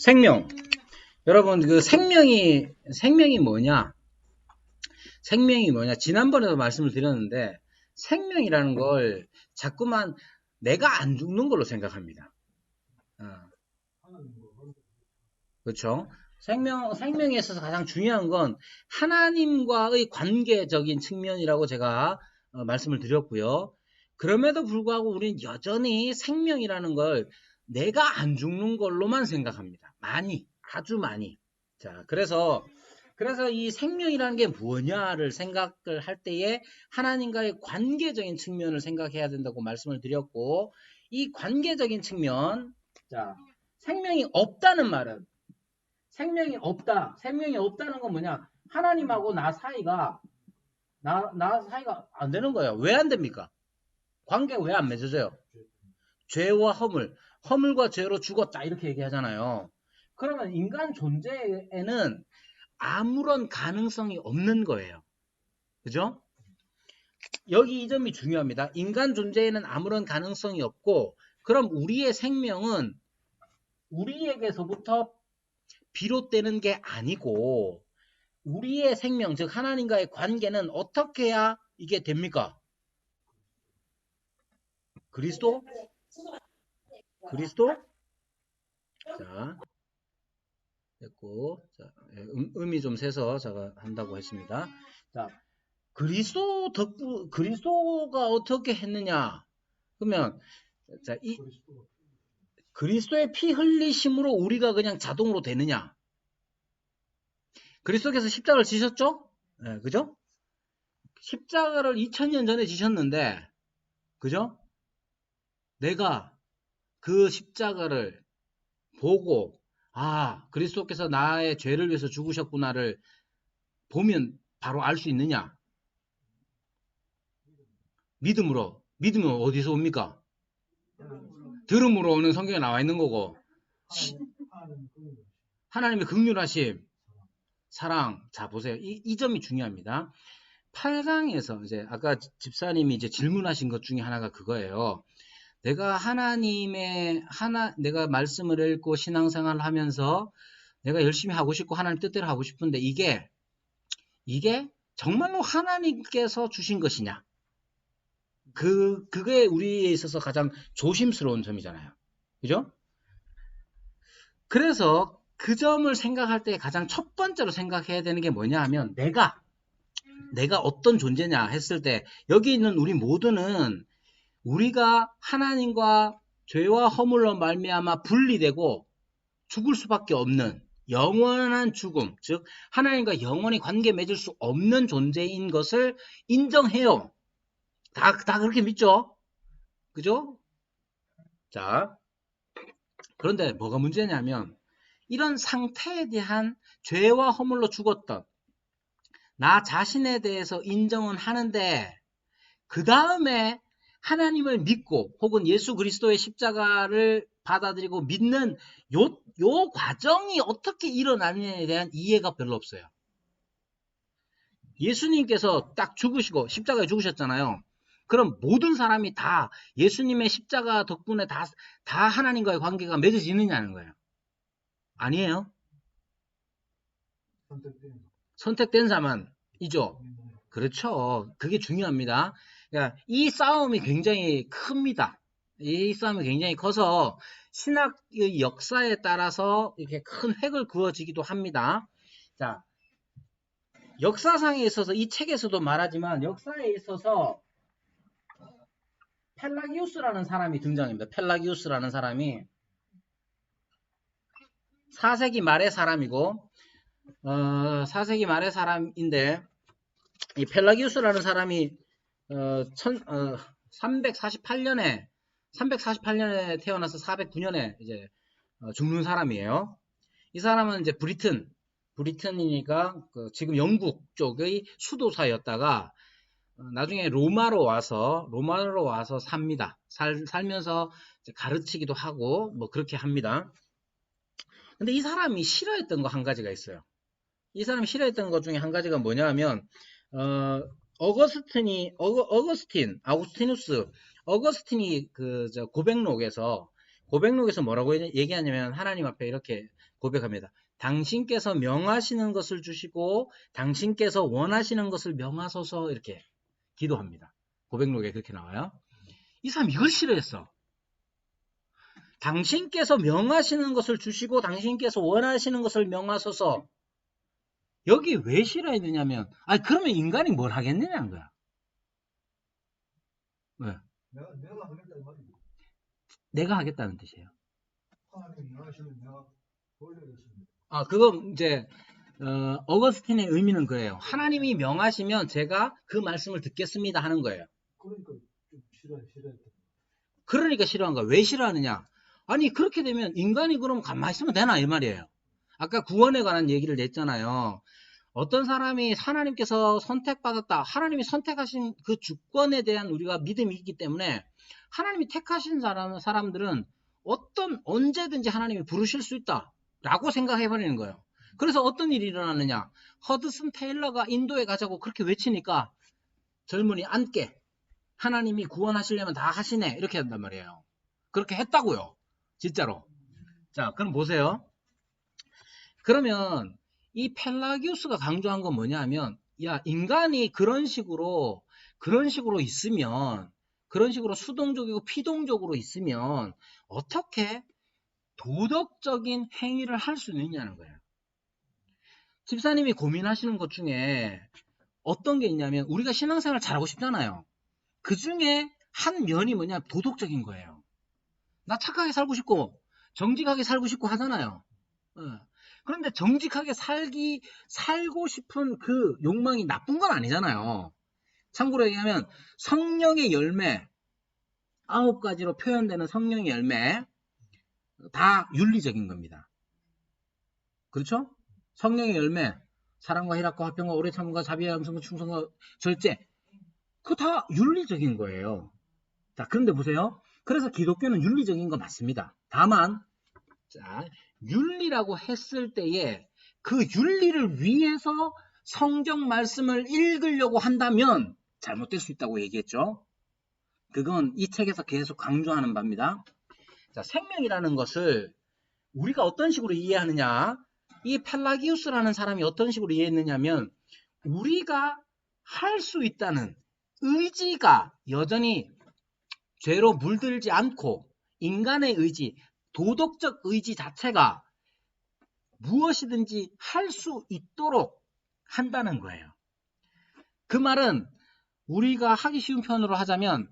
생명. 여러분, 그 생명이 뭐냐? 생명이 뭐냐? 지난번에도 말씀을 드렸는데, 생명이라는 걸 자꾸만 내가 안 죽는 걸로 생각합니다. 그렇죠? 생명에 있어서 가장 중요한 건 하나님과의 관계적인 측면이라고 제가 말씀을 드렸고요. 그럼에도 불구하고 우리는 여전히 생명이라는 걸 내가 안 죽는 걸로만 생각합니다. 많이, 아주 많이. 자, 그래서 이 생명이라는 게 뭐냐를 생각을 할 때에 하나님과의 관계적인 측면을 생각해야 된다고 말씀을 드렸고, 이 관계적인 측면, 자, 생명이 없다는 말은 생명이 없다. 생명이 없다는 건 뭐냐? 하나님하고 나 사이가 안 되는 거예요. 왜 안 됩니까? 관계가 왜 안 맺어져요? 죄와 허물과 죄로 죽었다 이렇게 얘기하잖아요. 그러면 인간 존재에는 아무런 가능성이 없는 거예요. 그죠? 여기 이 점이 중요합니다. 인간 존재에는 아무런 가능성이 없고, 그럼 우리의 생명은 우리에게서부터 비롯되는 게 아니고, 우리의 생명, 즉 하나님과의 관계는 어떻게 해야 이게 됩니까? 그리스도? 자, 됐고, 자, 음이 좀 세서 제가 한다고 했습니다. 자, 그리스도가 어떻게 했느냐? 그러면, 자, 이 그리스도의 피 흘리심으로 우리가 그냥 자동으로 되느냐? 그리스도께서 십자가를 지셨죠? 네, 그죠? 십자가를 2000년 전에 지셨는데, 그죠? 내가 그 십자가를 보고, 아, 그리스도께서 나의 죄를 위해서 죽으셨구나를 보면 바로 알 수 있느냐? 믿음으로. 믿음은 어디서 옵니까? 들음으로 오는 성경에 나와 있는 거고, 하나님의 긍휼하심, 사랑. 자, 보세요. 이 점이 중요합니다. 8강에서 이제 아까 집사님이 이제 질문하신 것 중에 하나가 그거예요. 내가 내가 말씀을 읽고 신앙생활을 하면서 내가 열심히 하고 싶고 하나님 뜻대로 하고 싶은데 이게 정말로 하나님께서 주신 것이냐? 그게 우리에 있어서 가장 조심스러운 점이잖아요. 그죠? 그래서 그 점을 생각할 때 가장 첫 번째로 생각해야 되는 게 뭐냐 하면 내가 어떤 존재냐 했을 때 여기 있는 우리 모두는 우리가 하나님과 죄와 허물로 말미암아 분리되고 죽을 수밖에 없는 영원한 죽음, 즉 하나님과 영원히 관계 맺을 수 없는 존재인 것을 인정해요. 다 그렇게 믿죠? 그죠? 자, 그런데 뭐가 문제냐면 이런 상태에 대한 죄와 허물로 죽었던 나 자신에 대해서 인정은 하는데 그 다음에 하나님을 믿고 혹은 예수 그리스도의 십자가를 받아들이고 믿는 요 과정이 어떻게 일어나느냐에 대한 이해가 별로 없어요. 예수님께서 딱 죽으시고 십자가에 죽으셨잖아요. 그럼 모든 사람이 다 예수님의 십자가 덕분에 다 하나님과의 관계가 맺어지느냐는 거예요. 아니에요. 선택된 자만이죠. 그렇죠. 그게 중요합니다. 그러니까 이 싸움이 굉장히 큽니다. 이 싸움이 굉장히 커서 신학의 역사에 따라서 이렇게 큰 획을 그어지기도 합니다. 자, 역사상에 있어서 이 책에서도 말하지만 역사에 있어서 펠라기우스라는 사람이 등장합니다. 펠라기우스라는 사람이 4세기 말의 사람이고 4세기 말의 사람인데 이 펠라기우스라는 사람이 348년에 태어나서 409년에 이제 죽는 사람이에요. 이 사람은 이제 브리튼이니까 지금 영국 쪽의 수도사였다가 나중에 로마로 와서 삽니다. 살면서 가르치기도 하고 뭐 그렇게 합니다. 근데 이 사람이 싫어했던 거 한 가지가 있어요. 이 사람이 싫어했던 것 중에 한 가지가 뭐냐 하면 아우구스티누스 어거스틴이 고백록에서 고백록에서 뭐라고 얘기하냐면 하나님 앞에 이렇게 고백합니다. 당신께서 명하시는 것을 주시고 당신께서 원하시는 것을 명하소서 이렇게 기도합니다. 고백록에 그렇게 나와요. 이 사람 이걸 싫어했어. 당신께서 명하시는 것을 주시고 당신께서 원하시는 것을 명하소서. 여기 왜 싫어했느냐면 그러면 인간이 뭘 하겠느냐는 거야. 왜? 내가 하겠다는 말이지. 내가 하겠다는 뜻이에요. 하나님 명하시면 내가 올려겠습니다. 그건 이제 어거스틴의 의미는 그래요. 하나님이 명하시면 제가 그 말씀을 듣겠습니다 하는 거예요. 그러니까 좀 싫어했다. 그러니까 싫어한 거야. 왜 싫어하느냐? 아니 그렇게 되면 인간이 그럼 가만히 있으면 되나 이 말이에요. 아까 구원에 관한 얘기를 냈잖아요. 어떤 사람이 하나님께서 선택받았다. 하나님이 선택하신 그 주권에 대한 우리가 믿음이 있기 때문에 하나님이 택하신 사람들은 언제든지 하나님이 부르실 수 있다 라고 생각해버리는 거예요. 그래서 어떤 일이 일어나느냐. 허드슨 테일러가 인도에 가자고 그렇게 외치니까 젊은이 앉게 하나님이 구원하시려면 다 하시네 이렇게 한단 말이에요. 그렇게 했다고요. 진짜로. 자, 그럼 보세요. 그러면 이 펠라기우스가 강조한 건 뭐냐 하면 야 인간이 그런 식으로 있으면 그런 식으로 수동적이고 피동적으로 있으면 어떻게 도덕적인 행위를 할 수 있느냐는 거예요. 집사님이 고민하시는 것 중에 어떤 게 있냐면 우리가 신앙생활 잘하고 싶잖아요. 그 중에 한 면이 뭐냐 도덕적인 거예요. 나 착하게 살고 싶고 정직하게 살고 싶고 하잖아요. 그런데 정직하게 살고 싶은 그 욕망이 나쁜 건 아니잖아요. 참고로 얘기하면 성령의 열매 9가지로 표현되는 성령의 열매 다 윤리적인 겁니다. 그렇죠? 성령의 열매 사랑과 희락과 화평과 오래 참음과 자비와 양성과 충성과 절제 그거 다 윤리적인 거예요. 자, 그런데 보세요. 그래서 기독교는 윤리적인 거 맞습니다. 다만 자, 윤리라고 했을 때에 그 윤리를 위해서 성경 말씀을 읽으려고 한다면 잘못될 수 있다고 얘기했죠. 그건 이 책에서 계속 강조하는 바입니다. 자, 생명이라는 것을 우리가 어떤 식으로 이해하느냐. 이 펠라기우스라는 사람이 어떤 식으로 이해했느냐면 우리가 할 수 있다는 의지가 여전히 죄로 물들지 않고 인간의 의지, 도덕적 의지 자체가 무엇이든지 할 수 있도록 한다는 거예요. 그 말은 우리가 하기 쉬운 표현으로 하자면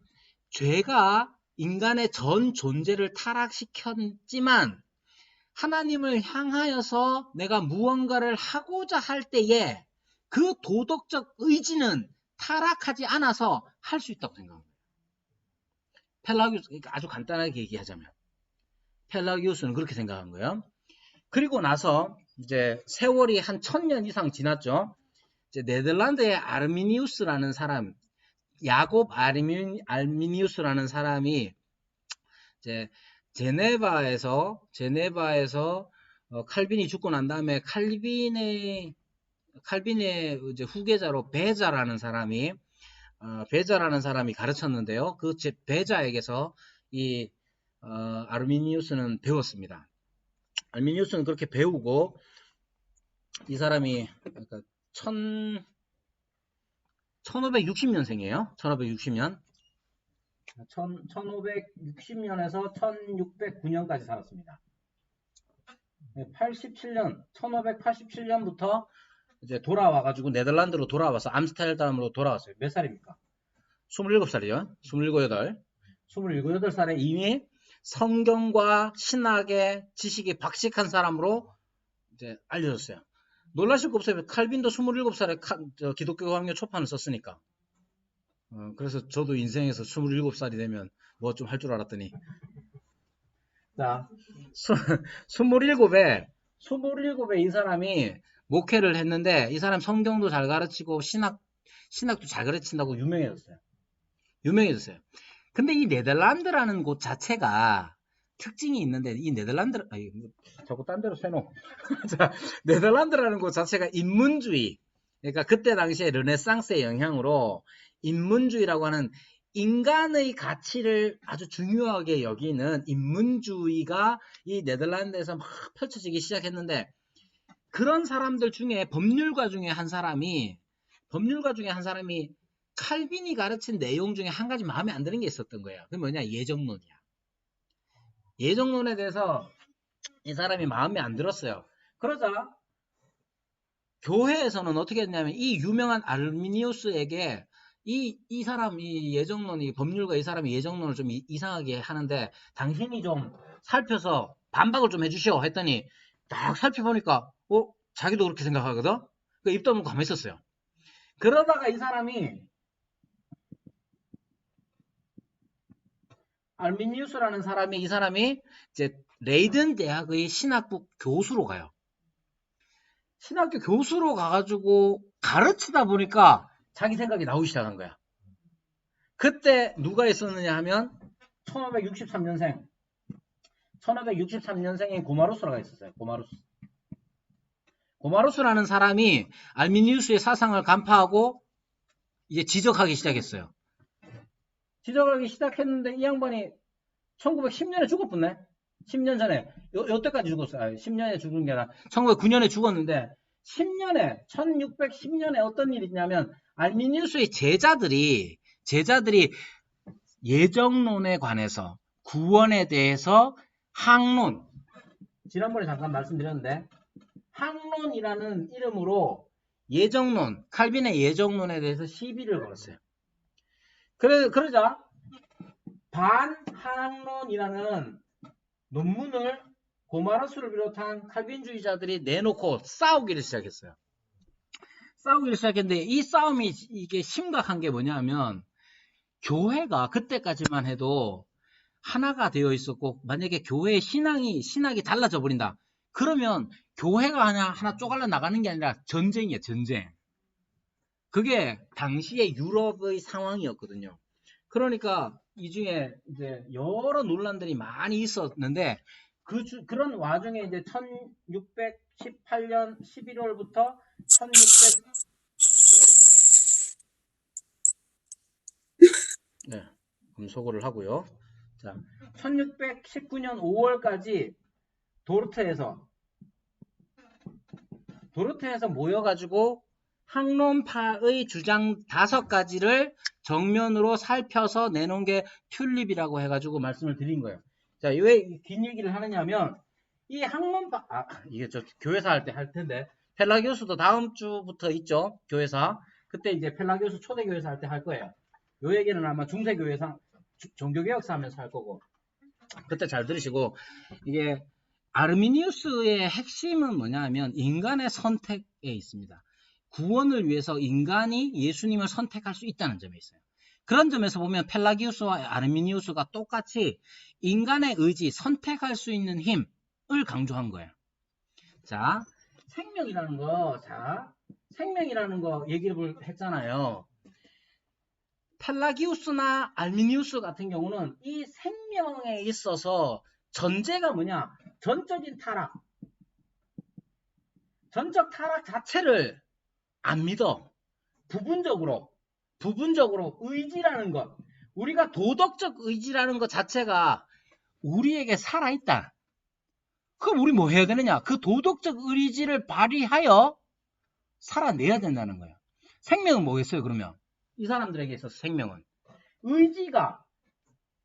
죄가 인간의 전 존재를 타락시켰지만 하나님을 향하여서 내가 무언가를 하고자 할 때에 그 도덕적 의지는 타락하지 않아서 할 수 있다고 생각합니다. 펠라기우스, 아주 간단하게 얘기하자면 펠라기우스는 그렇게 생각한 거예요. 그리고 나서 이제 세월이 한 1000년 이상 지났죠. 이제 네덜란드의 아르미니우스라는 사람, 야곱 아르미니우스라는 사람이 이제 제네바에서 칼빈이 죽고 난 다음에 칼빈의 이제 후계자로 베자라는 사람이 가르쳤는데요. 그 베자에게서 이 아르미니우스는 배웠습니다. 아르미니우스는 그렇게 배우고 이 사람이 그러니까 1560년생이에요. 1560년. 1560년에서 1609년까지 살았습니다. 1587년부터 이제 돌아와가지고 네덜란드로 돌아와서 암스테르담으로 돌아왔어요. 몇 살입니까? 27살이요. 27, 8살에 이미 성경과 신학의 지식이 박식한 사람으로 이제 알려졌어요. 놀라실 거 없어요. 칼빈도 27살에 기독교 강요 초판을 썼으니까. 그래서 저도 인생에서 27살이 되면 뭐 좀 할 줄 알았더니. 자, 27에 이 사람이 목회를 했는데 이 사람 성경도 잘 가르치고 신학도 잘 가르친다고 유명해졌어요. 근데 이 네덜란드라는 곳 자체가 특징이 있는데 이 네덜란드 자꾸 딴 데로 세노. 자, 네덜란드라는 곳 자체가 인문주의. 그러니까 그때 당시에 르네상스의 영향으로 인문주의라고 하는 인간의 가치를 아주 중요하게 여기는 인문주의가 이 네덜란드에서 막 펼쳐지기 시작했는데, 그런 사람들 중에 법률가 중에 한 사람이 칼빈이 가르친 내용 중에 한 가지 마음에 안 드는 게 있었던 거예요. 그게 뭐냐? 예정론이야. 예정론에 대해서 이 사람이 마음에 안 들었어요. 그러자 교회에서는 어떻게 했냐면 이 유명한 아르미니우스에게 이 사람이 예정론이 법률가 이 사람이 예정론을 좀 이상하게 하는데 당신이 좀 살펴서 반박을 좀 해주시오 했더니 딱 살펴보니까 자기도 그렇게 생각하거든. 그 입 다물고 가만히 있었어요. 그러다가 이 사람이 알미니우스라는 사람이 이제 레이든 대학의 신학부 교수로 가요. 신학교 교수로 가가지고 가르치다 보니까 자기 생각이 나오기 시작한 거야. 그때 누가 있었느냐 하면 1563년생인 고마루스라가 있었어요. 고마루스라는 사람이 알미니우스의 사상을 간파하고 이제 지적하기 시작했어요. 지적하기 시작했는데 이 양반이 1910년에 죽었었네. 10년 전에 여태까지 죽었어요. 10년에 죽은 게 아니라 1909년에 죽었는데 1610년에 어떤 일이 있냐면 알미니우스의 제자들이 예정론에 관해서 구원에 대해서 항론, 지난번에 잠깐 말씀드렸는데 항론이라는 이름으로 예정론, 칼빈의 예정론에 대해서 시비를 걸었어요. 그러자 반항론이라는 논문을 고마르스를 비롯한 칼빈주의자들이 내놓고 싸우기를 시작했어요. 이 싸움이 이게 심각한 게 뭐냐면 교회가 그때까지만 해도 하나가 되어 있었고 만약에 교회의 신학이 달라져 버린다. 그러면 교회가 하나 쪼갈려 나가는 게 아니라 전쟁이에요. 전쟁. 그게 당시의 유럽의 상황이었거든요. 그러니까 이 중에 이제 여러 논란들이 많이 있었는데 그런 와중에 이제 1618년 11월부터 1600 네, 소거를 하고요. 자, 1619년 5월까지 도르트에서 모여가지고 항론파의 주장 5가지를 정면으로 살펴서 내놓은 게 튤립이라고 해가지고 말씀을 드린 거예요. 자, 왜 긴 얘기를 하느냐면 이 항론파 이게 저 교회사 할 텐데 펠라기우스도 다음 주부터 있죠. 교회사. 그때 이제 펠라기우스 초대 교회사 할 때 할 거예요. 요 얘기는 아마 중세 교회사 종교개혁사 하면서 할 거고. 그때 잘 들으시고 이게 아르미니우스의 핵심은 뭐냐면 인간의 선택에 있습니다. 구원을 위해서 인간이 예수님을 선택할 수 있다는 점에 있어요. 그런 점에서 보면 펠라기우스와 아르미니우스가 똑같이 인간의 의지, 선택할 수 있는 힘을 강조한 거예요. 자, 생명이라는 거 얘기를 했잖아요. 펠라기우스나 알미니우스 같은 경우는 이 생명에 있어서 전제가 뭐냐? 전적인 타락. 전적 타락 자체를 안 믿어. 부분적으로 의지라는 것. 우리가 도덕적 의지라는 것 자체가 우리에게 살아있다. 그럼 우리 뭐 해야 되느냐? 그 도덕적 의지를 발휘하여 살아내야 된다는 거예요. 생명은 뭐겠어요, 그러면? 이 사람들에게 있어서 생명은. 의지가,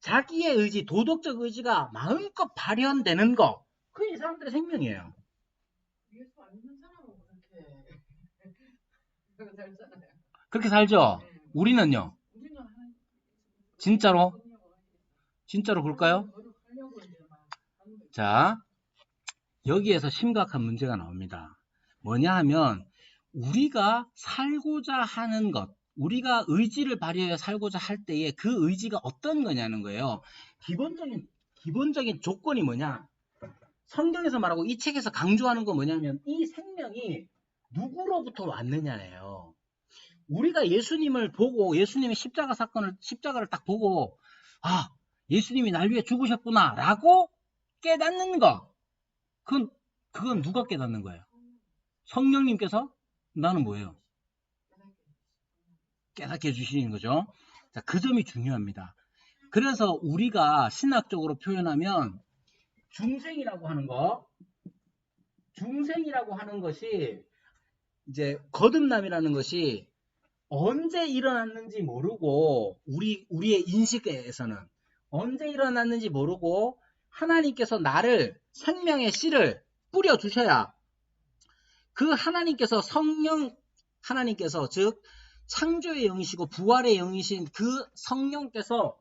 자기의 의지, 도덕적 의지가 마음껏 발현되는 거. 그게 이 사람들의 생명이에요. 예수 안 믿는 사람은 그렇게 살잖아요. 그렇게 살죠? 우리는요? 진짜로 그럴까요? 자, 여기에서 심각한 문제가 나옵니다. 뭐냐 하면 우리가 살고자 하는 것, 우리가 의지를 발휘하여 살고자 할 때에 그 의지가 어떤 거냐는 거예요. 기본적인 조건이 뭐냐? 성경에서 말하고 이 책에서 강조하는 건 뭐냐면 이 생명이 누구로부터 왔느냐예요. 우리가 예수님을 보고 예수님의 십자가를 딱 보고 예수님이 날 위해 죽으셨구나 라고 깨닫는 거. 그건 누가 깨닫는 거예요? 성령님께서? 나는 뭐예요? 깨닫게 해주시는 거죠. 자, 그 점이 중요합니다. 그래서 우리가 신학적으로 표현하면 중생이라고 하는 것이 이제 거듭남이라는 것이 언제 일어났는지 모르고 우리의 인식에서는 언제 일어났는지 모르고 하나님께서 나를 생명의 씨를 뿌려 주셔야 그 하나님께서 즉 창조의 영이시고 부활의 영이신 그 성령께서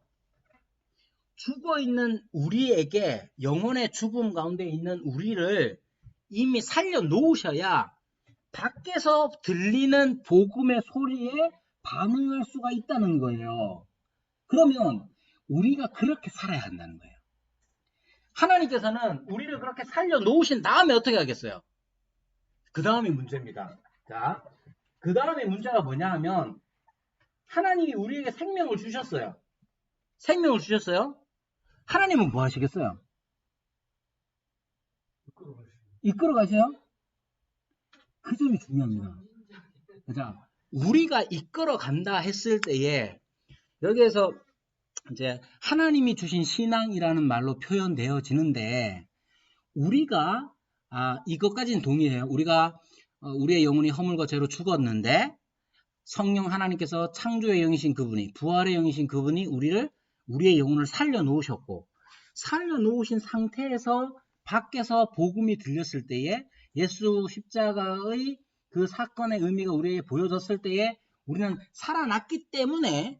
죽어있는 우리에게 영혼의 죽음 가운데 있는 우리를 이미 살려 놓으셔야 밖에서 들리는 복음의 소리에 반응할 수가 있다는 거예요. 그러면 우리가 그렇게 살아야 한다는 거예요. 하나님께서는 우리를 그렇게 살려 놓으신 다음에 어떻게 하겠어요? 그 다음이 문제입니다. 자, 그 다음에 문제가 뭐냐 하면 하나님이 우리에게 생명을 주셨어요. 생명을 주셨어요? 하나님은 뭐 하시겠어요? 이끌어 가세요? 그 점이 중요합니다. 자, 우리가 이끌어 간다 했을 때에 여기에서 이제 하나님이 주신 신앙이라는 말로 표현되어지는데 우리가 이것까지는 동의해요. 우리가 우리의 영혼이 허물과 죄로 죽었는데 성령 하나님께서 창조의 영이신 그분이 부활의 영이신 그분이 우리의 영혼을 살려 놓으셨고 살려 놓으신 상태에서 밖에서 복음이 들렸을 때에 예수 십자가의 그 사건의 의미가 우리에게 보여졌을 때에 우리는 살아났기 때문에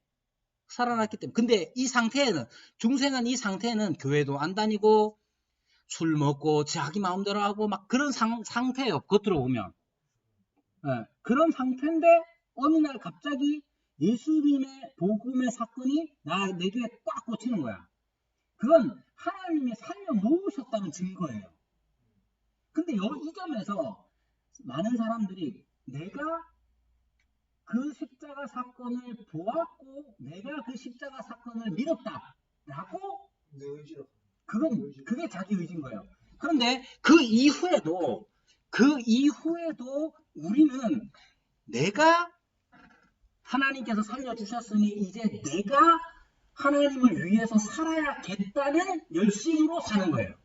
근데 이 상태에는 중생은 이 상태에는 교회도 안 다니고 술 먹고 자기 마음대로 하고 막 그런 상태예요. 겉으로 보면 그런 상태인데 어느 날 갑자기 예수님의 복음의 사건이 내 귀에 꽉 꽂히는 거야. 그건 하나님이 살려 놓으셨다는 증거예요. 근데 이 점에서 많은 사람들이 내가 그 십자가 사건을 보았고 내가 그 십자가 사건을 믿었다라고 그게 자기 의지인 거예요. 그런데 그 이후에도 우리는 내가 하나님께서 살려주셨으니 이제 내가 하나님을 위해서 살아야겠다는 열심으로 사는 거예요.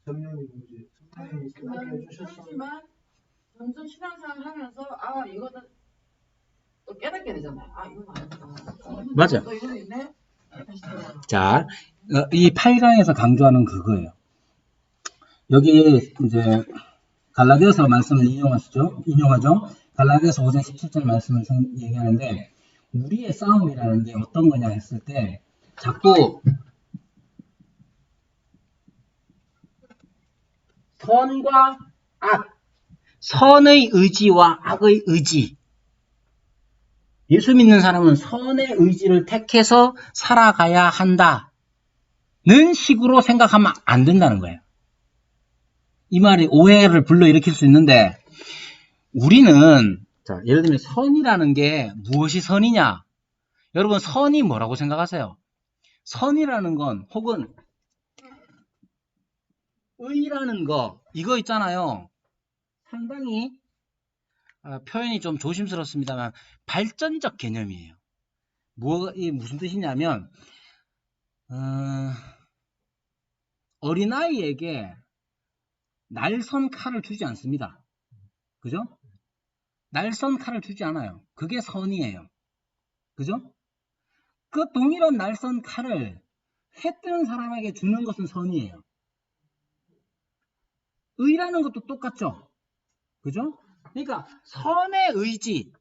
성령님 이제 성령님이 그렇게 해주셨어. 그렇지만 점점 신앙생활 하면서 이거는 또 깨닫게 되잖아요. 이건 아니다. 맞아. 또 이거 있네. 자, 이 8강에서 강조하는 그거예요. 여기 이제 갈라디아서 말씀을 인용하죠. 갈라디아서 5장 17절 말씀을 얘기하는데 우리의 싸움이라는 게 어떤 거냐 했을 때 자꾸 선과 악, 선의 의지와 악의 의지. 예수 믿는 사람은 선의 의지를 택해서 살아가야 한다는 식으로 생각하면 안 된다는 거예요. 이 말이 오해를 불러일으킬 수 있는데 우리는 자, 예를 들면 선이라는 게 무엇이 선이냐? 여러분 선이 뭐라고 생각하세요? 선이라는 건 혹은 의라는 거 이거 있잖아요. 상당히 표현이 좀 조심스럽습니다만 발전적 개념이에요. 무슨 뜻이냐면 어린아이에게 날선 칼을 주지 않습니다. 그죠? 날선 칼을 주지 않아요. 그게 선이에요. 그죠? 그 동일한 날선 칼을 해 뜨는 사람에게 주는 것은 선이에요. 의라는 것도 똑같죠? 그죠? 그러니까 선의 의지,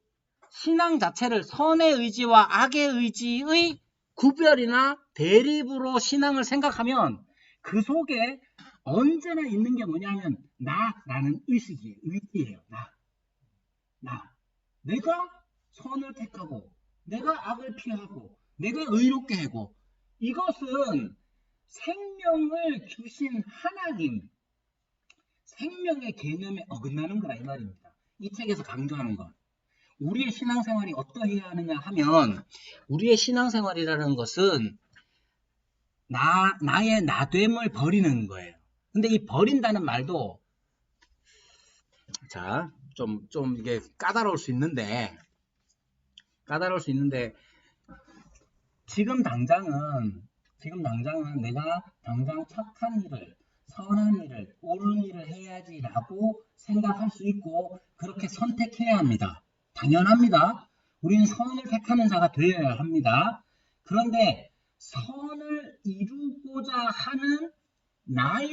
신앙 자체를 선의 의지와 악의 의지의 구별이나 대립으로 신앙을 생각하면 그 속에 언제나 있는 게 뭐냐면 나라는 의지예요. 내가 선을 택하고 내가 악을 피하고 내가 의롭게 하고 이것은 생명을 주신 하나님 생명의 개념에 어긋나는 거라 이 말입니다. 이 책에서 강조하는 것. 우리의 신앙생활이 어떠해야 하느냐 하면 우리의 신앙생활이라는 것은 나의 나됨을 버리는 거예요. 근데 이 버린다는 말도 자, 좀 이게 까다로울 수 있는데 지금 당장은 내가 당장 착한 일을, 선한 일을, 옳은 일을 해야지라고 생각할 수 있고 그렇게 선택해야 합니다. 당연합니다. 우리는 선을 택하는 자가 되어야 합니다. 그런데 선을 이루고자 하는 나의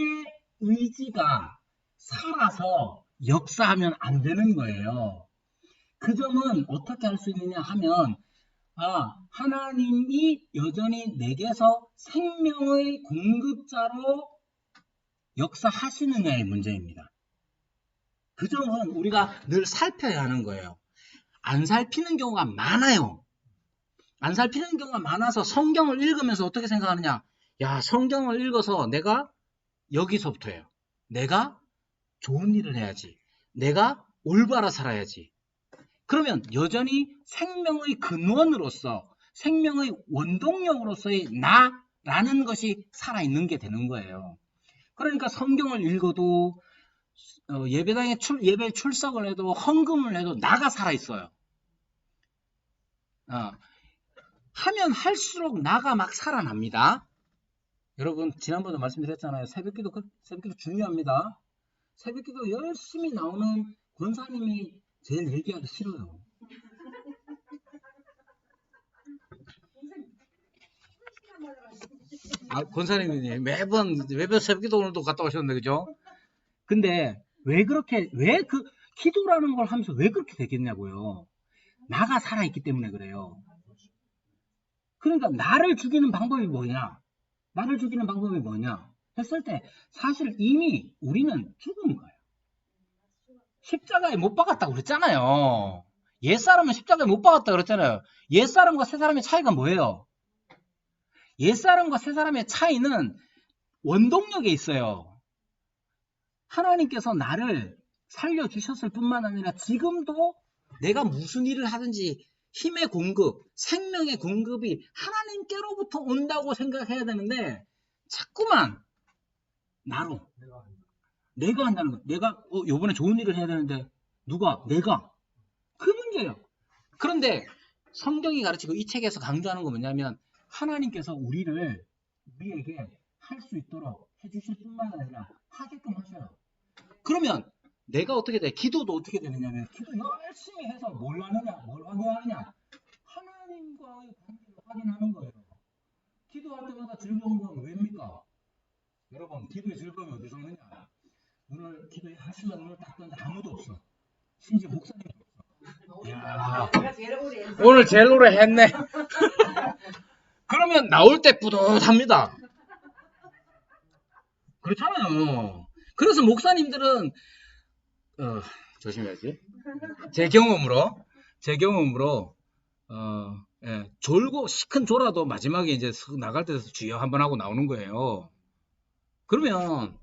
의지가 살아서 역사하면 안 되는 거예요. 그 점은 어떻게 할 수 있느냐 하면 하나님이 여전히 내게서 생명의 공급자로 역사하시느냐의 문제입니다. 그 점은 우리가 늘 살펴야 하는 거예요. 안 살피는 경우가 많아요. 안 살피는 경우가 많아서 성경을 읽으면서 어떻게 생각하느냐? 야, 성경을 읽어서 내가 여기서부터예요. 내가 좋은 일을 해야지. 내가 올바라 살아야지. 그러면 여전히 생명의 근원으로서 생명의 원동력으로서의 나라는 것이 살아있는 게 되는 거예요. 그러니까 성경을 읽어도 예배당에 예배 출석을 해도 헌금을 해도 나가 살아있어요. 하면 할수록 나가 막 살아납니다. 여러분 지난번에 말씀드렸잖아요. 새벽기도 중요합니다. 새벽기도 열심히 나오는 권사님이 제일 얘기하기 싫어요. 권사님이 매번 새벽기도 오늘도 갔다 오셨는데 그죠? 근데 왜 기도라는 걸 하면서 왜 그렇게 되겠냐고요. 나가 살아있기 때문에 그래요. 그러니까 나를 죽이는 방법이 뭐냐? 했을 때 사실 이미 우리는 죽은 거예요. 십자가에 못 박았다고 그랬잖아요. 옛사람은 십자가에 못 박았다고 그랬잖아요. 옛사람과 새사람의 차이가 뭐예요? 옛사람과 새사람의 차이는 원동력에 있어요. 하나님께서 나를 살려주셨을 뿐만 아니라 지금도 내가 무슨 일을 하든지 힘의 공급, 생명의 공급이 하나님께로부터 온다고 생각해야 되는데 자꾸만 나로 내가 한다는 거. 내가 요번에 좋은 일을 해야 되는데 누가? 내가. 그 문제예요. 그런데 성경이 가르치고 이 책에서 강조하는 건 뭐냐면 하나님께서 우리에게 할 수 있도록 해주실 뿐만 아니라 하게끔 하셔요. 그러면 내가 어떻게 돼? 기도도 어떻게 되느냐면 기도 열심히 해서 뭘 확인하느냐? 하나님과의 관계를 확인하는 거예요. 기도할 때마다 즐거운 건 왜입니까? 여러분 기도의 즐거움이 어디서 오느냐? 오늘 기도하시면 오늘 딱 봤는데 아무도 없어. 심지어 목사님도 없어. 이야, 오늘 제일 오래 했네. 그러면 나올 때 뿌듯합니다. 그렇잖아요. 그래서 목사님들은 조심해야지. 제 경험으로 졸고 시큰 졸아도 마지막에 이제 나갈 때서 주여 한번 하고 나오는 거예요. 그러면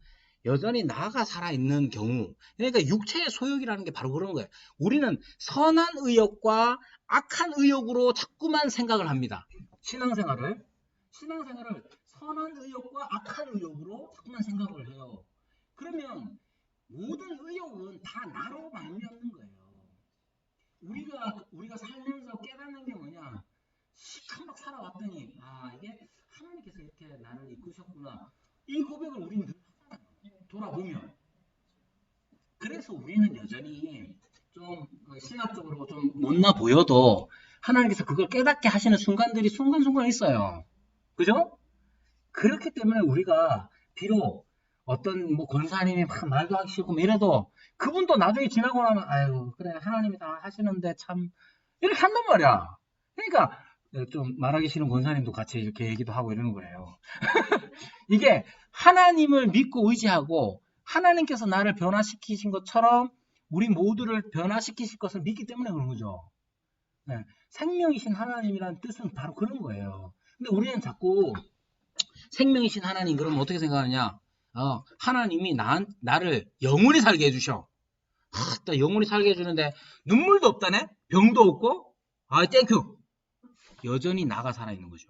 여전히 나가 살아있는 경우, 그러니까 육체의 소욕이라는 게 바로 그런 거예요. 우리는 선한 의욕과 악한 의욕으로 자꾸만 생각을 합니다. 신앙생활을 선한 의욕과 악한 의욕으로 자꾸만 생각을 해요. 그러면 모든 의욕은 다 나로 말미암는 거예요. 우리가 살면서 깨닫는 게 뭐냐? 시커멓 살아왔더니 이게 하나님께서 이렇게 나를 이끄셨구나. 이 고백을 우리는 늘 하잖아요. 돌아보면. 그래서 우리는 여전히 좀 신학적으로 좀 못나 보여도 하나님께서 그걸 깨닫게 하시는 순간들이 순간순간 있어요. 그죠? 그렇기 때문에 우리가 비록 어떤 권사님이 막 말도 하기 싫고 이래도 그분도 나중에 지나고 나면 아유 그래 하나님이 다 하시는데 참 이렇게 한단 말이야. 그러니까 좀 말하기 싫은 권사님도 같이 이렇게 얘기도 하고 이러는 거예요. 이게 하나님을 믿고 의지하고 하나님께서 나를 변화시키신 것처럼 우리 모두를 변화시키실 것을 믿기 때문에 그런 거죠. 네. 생명이신 하나님이라는 뜻은 바로 그런 거예요. 근데 우리는 자꾸 생명이신 하나님 그러면 어떻게 생각하느냐? 하나님이 나를 영원히 살게 해주셔. 또 영원히 살게 해주는데 눈물도 없다네? 병도 없고? 땡큐. 여전히 나가 살아있는 거죠.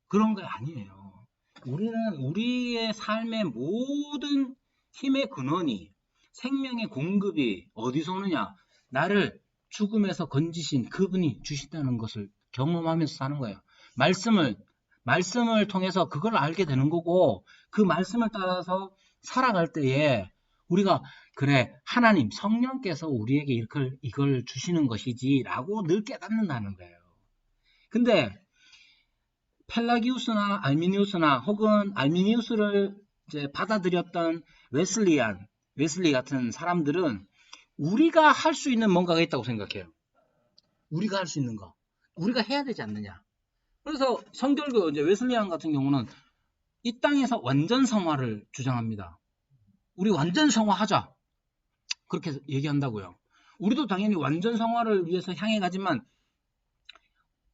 그런 거 아니에요. 우리는 우리의 삶의 모든 힘의 근원이 생명의 공급이 어디서 오느냐? 나를 죽음에서 건지신 그분이 주신다는 것을 경험하면서 사는 거예요. 말씀을 통해서 그걸 알게 되는 거고, 그 말씀을 따라서 살아갈 때에 우리가 그래, 하나님 성령께서 우리에게 이걸 주시는 것이지라고 늘 깨닫는다는 거예요. 근데 펠라기우스나 알미니우스나 혹은 알미니우스를 이제 받아들였던 웨슬리 같은 사람들은 우리가 할 수 있는 뭔가가 있다고 생각해요. 우리가 할 수 있는 거. 우리가 해야 되지 않느냐. 그래서 성결교 이제 웨슬리안 같은 경우는 이 땅에서 완전 성화를 주장합니다. 우리 완전 성화하자. 그렇게 얘기한다고요. 우리도 당연히 완전 성화를 위해서 향해 가지만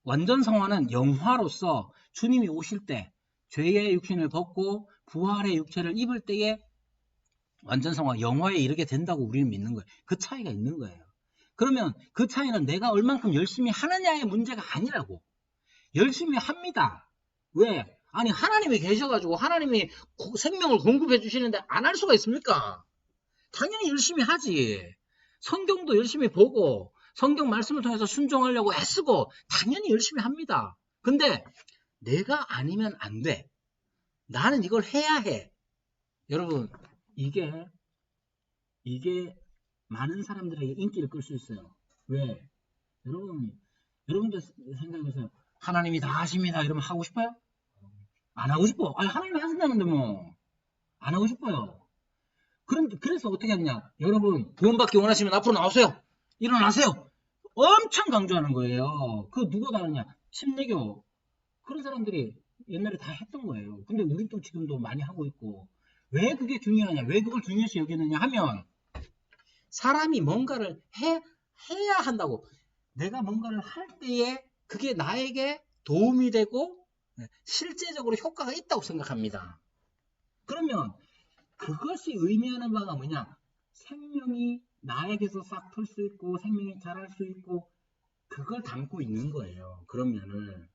완전 성화는 영화로서 주님이 오실 때 죄의 육신을 벗고 부활의 육체를 입을 때에 완전 성화, 영화에 이르게 된다고 우리는 믿는 거예요. 그 차이가 있는 거예요. 그러면 그 차이는 내가 얼만큼 열심히 하느냐의 문제가 아니라고. 열심히 합니다. 왜? 아니 하나님이 계셔가지고 하나님이 생명을 공급해 주시는데 안 할 수가 있습니까? 당연히 열심히 하지. 성경도 열심히 보고 성경 말씀을 통해서 순종하려고 애쓰고 당연히 열심히 합니다. 근데 내가 아니면 안 돼. 나는 이걸 해야 해. 여러분 이게 많은 사람들에게 인기를 끌 수 있어요. 왜? 여러분들 생각해보세요. 하나님이 다 하십니다. 이러면 하고 싶어요? 안 하고 싶어. 아니 하나님이 하신다는데 뭐 안 하고 싶어요. 그래서 어떻게 하느냐? 여러분 구원받기 원하시면 앞으로 나오세요. 일어나세요. 엄청 강조하는 거예요. 그 누가 다 하느냐? 침례교 그런 사람들이 옛날에 다 했던 거예요. 근데 우리도 지금도 많이 하고 있고 왜 그게 중요하냐? 왜 그걸 중요시 여기느냐 하면 사람이 뭔가를 해야 한다고. 내가 뭔가를 할 때에 그게 나에게 도움이 되고 실제적으로 효과가 있다고 생각합니다. 그러면 그것이 의미하는 바가 뭐냐? 생명이 나에게서 싹 틀 수 있고 생명이 자랄 수 있고 그걸 담고 있는 거예요. 그러면은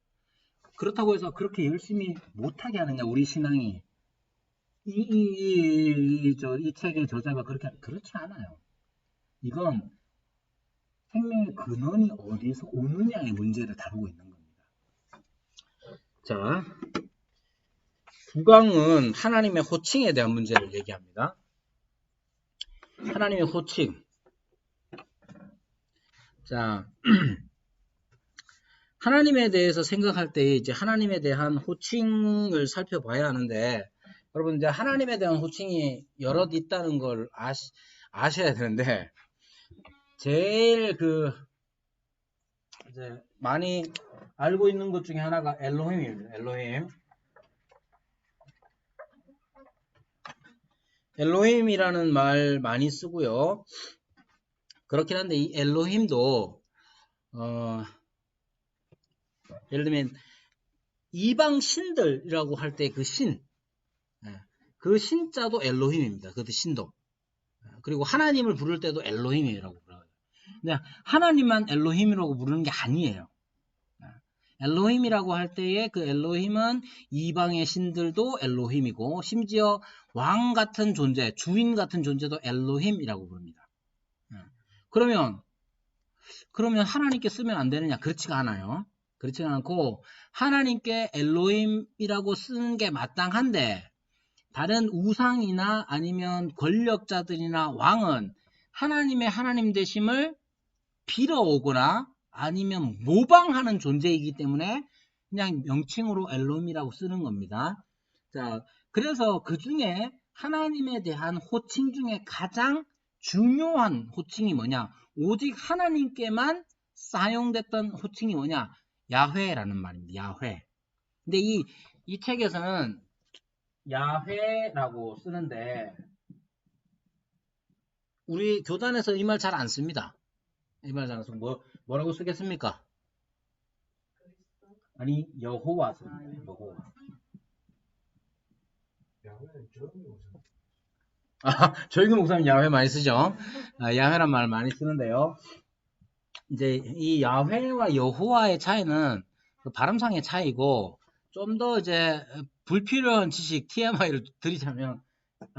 그렇다고 해서 그렇게 열심히 못하게 하느냐 우리 신앙이 이 책의 저자가 그렇지 않아요. 이건 생명의 근원이 어디서 오느냐의 문제를 다루고 있는 겁니다. 자, 9강은 하나님의 호칭에 대한 문제를 얘기합니다. 하나님의 호칭. 자, 하나님에 대해서 생각할 때 이제 하나님에 대한 호칭을 살펴봐야 하는데, 여러분 이제 하나님에 대한 호칭이 여럿 있다는 걸 아셔야 되는데, 제일 이제 많이 알고 있는 것 중에 하나가 엘로힘입니다. 엘로힘이라는 말 많이 쓰고요. 그렇긴 한데 이 엘로힘도 예를 들면 이방 신들이라고 할 때 그 신자도 엘로힘입니다. 그 신도. 그리고 하나님을 부를 때도 엘로힘이라고 불러요. 근데 하나님만 엘로힘이라고 부르는 게 아니에요. 엘로힘이라고 할 때에 그 엘로힘은 이방의 신들도 엘로힘이고 심지어 왕 같은 존재, 주인 같은 존재도 엘로힘이라고 부릅니다. 그러면 하나님께 쓰면 안 되느냐? 그렇지가 않아요. 그렇지가 않고 하나님께 엘로힘이라고 쓰는 게 마땅한데 다른 우상이나 아니면 권력자들이나 왕은 하나님의 하나님 되심을 빌어오거나 아니면 모방하는 존재이기 때문에 그냥 명칭으로 엘로힘이라고 쓰는 겁니다. 자, 그래서 그 중에 하나님에 대한 호칭 중에 가장 중요한 호칭이 뭐냐? 오직 하나님께만 사용됐던 호칭이 뭐냐? 야훼라는 말입니다. 야훼. 근데 이 책에서는 야훼라고 쓰는데 우리 교단에서 이 말 잘 안 씁니다. 이 말 잘 안 쓰고 뭐라고 쓰겠습니까? 아니 여호와 씁니다. 여호와. 야훼는 조용히 오세요. 조용히 목사님 야훼 많이 쓰죠. 야훼란 말 많이 쓰는데요. 이제 이 야훼와 여호와의 차이는 그 발음상의 차이고 좀 더 이제 불필요한 지식 TMI를 드리자면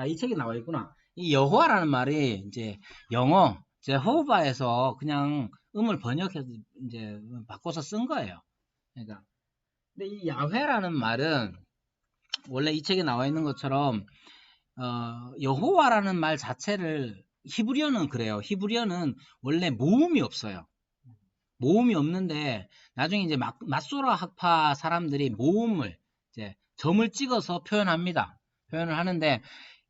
이 책에 나와 있구나. 이 여호와라는 말이 이제 영어 제호바에서 그냥 음을 번역해서 이제 바꿔서 쓴 거예요. 그러니까 근데 이 야훼라는 말은 원래 이 책에 나와 있는 것처럼 여호와라는 말 자체를 히브리어는 그래요. 히브리어는 원래 모음이 없어요. 모음이 없는데 나중에 이제 마소라 학파 사람들이 모음을 이제 점을 찍어서 표현합니다. 표현을 하는데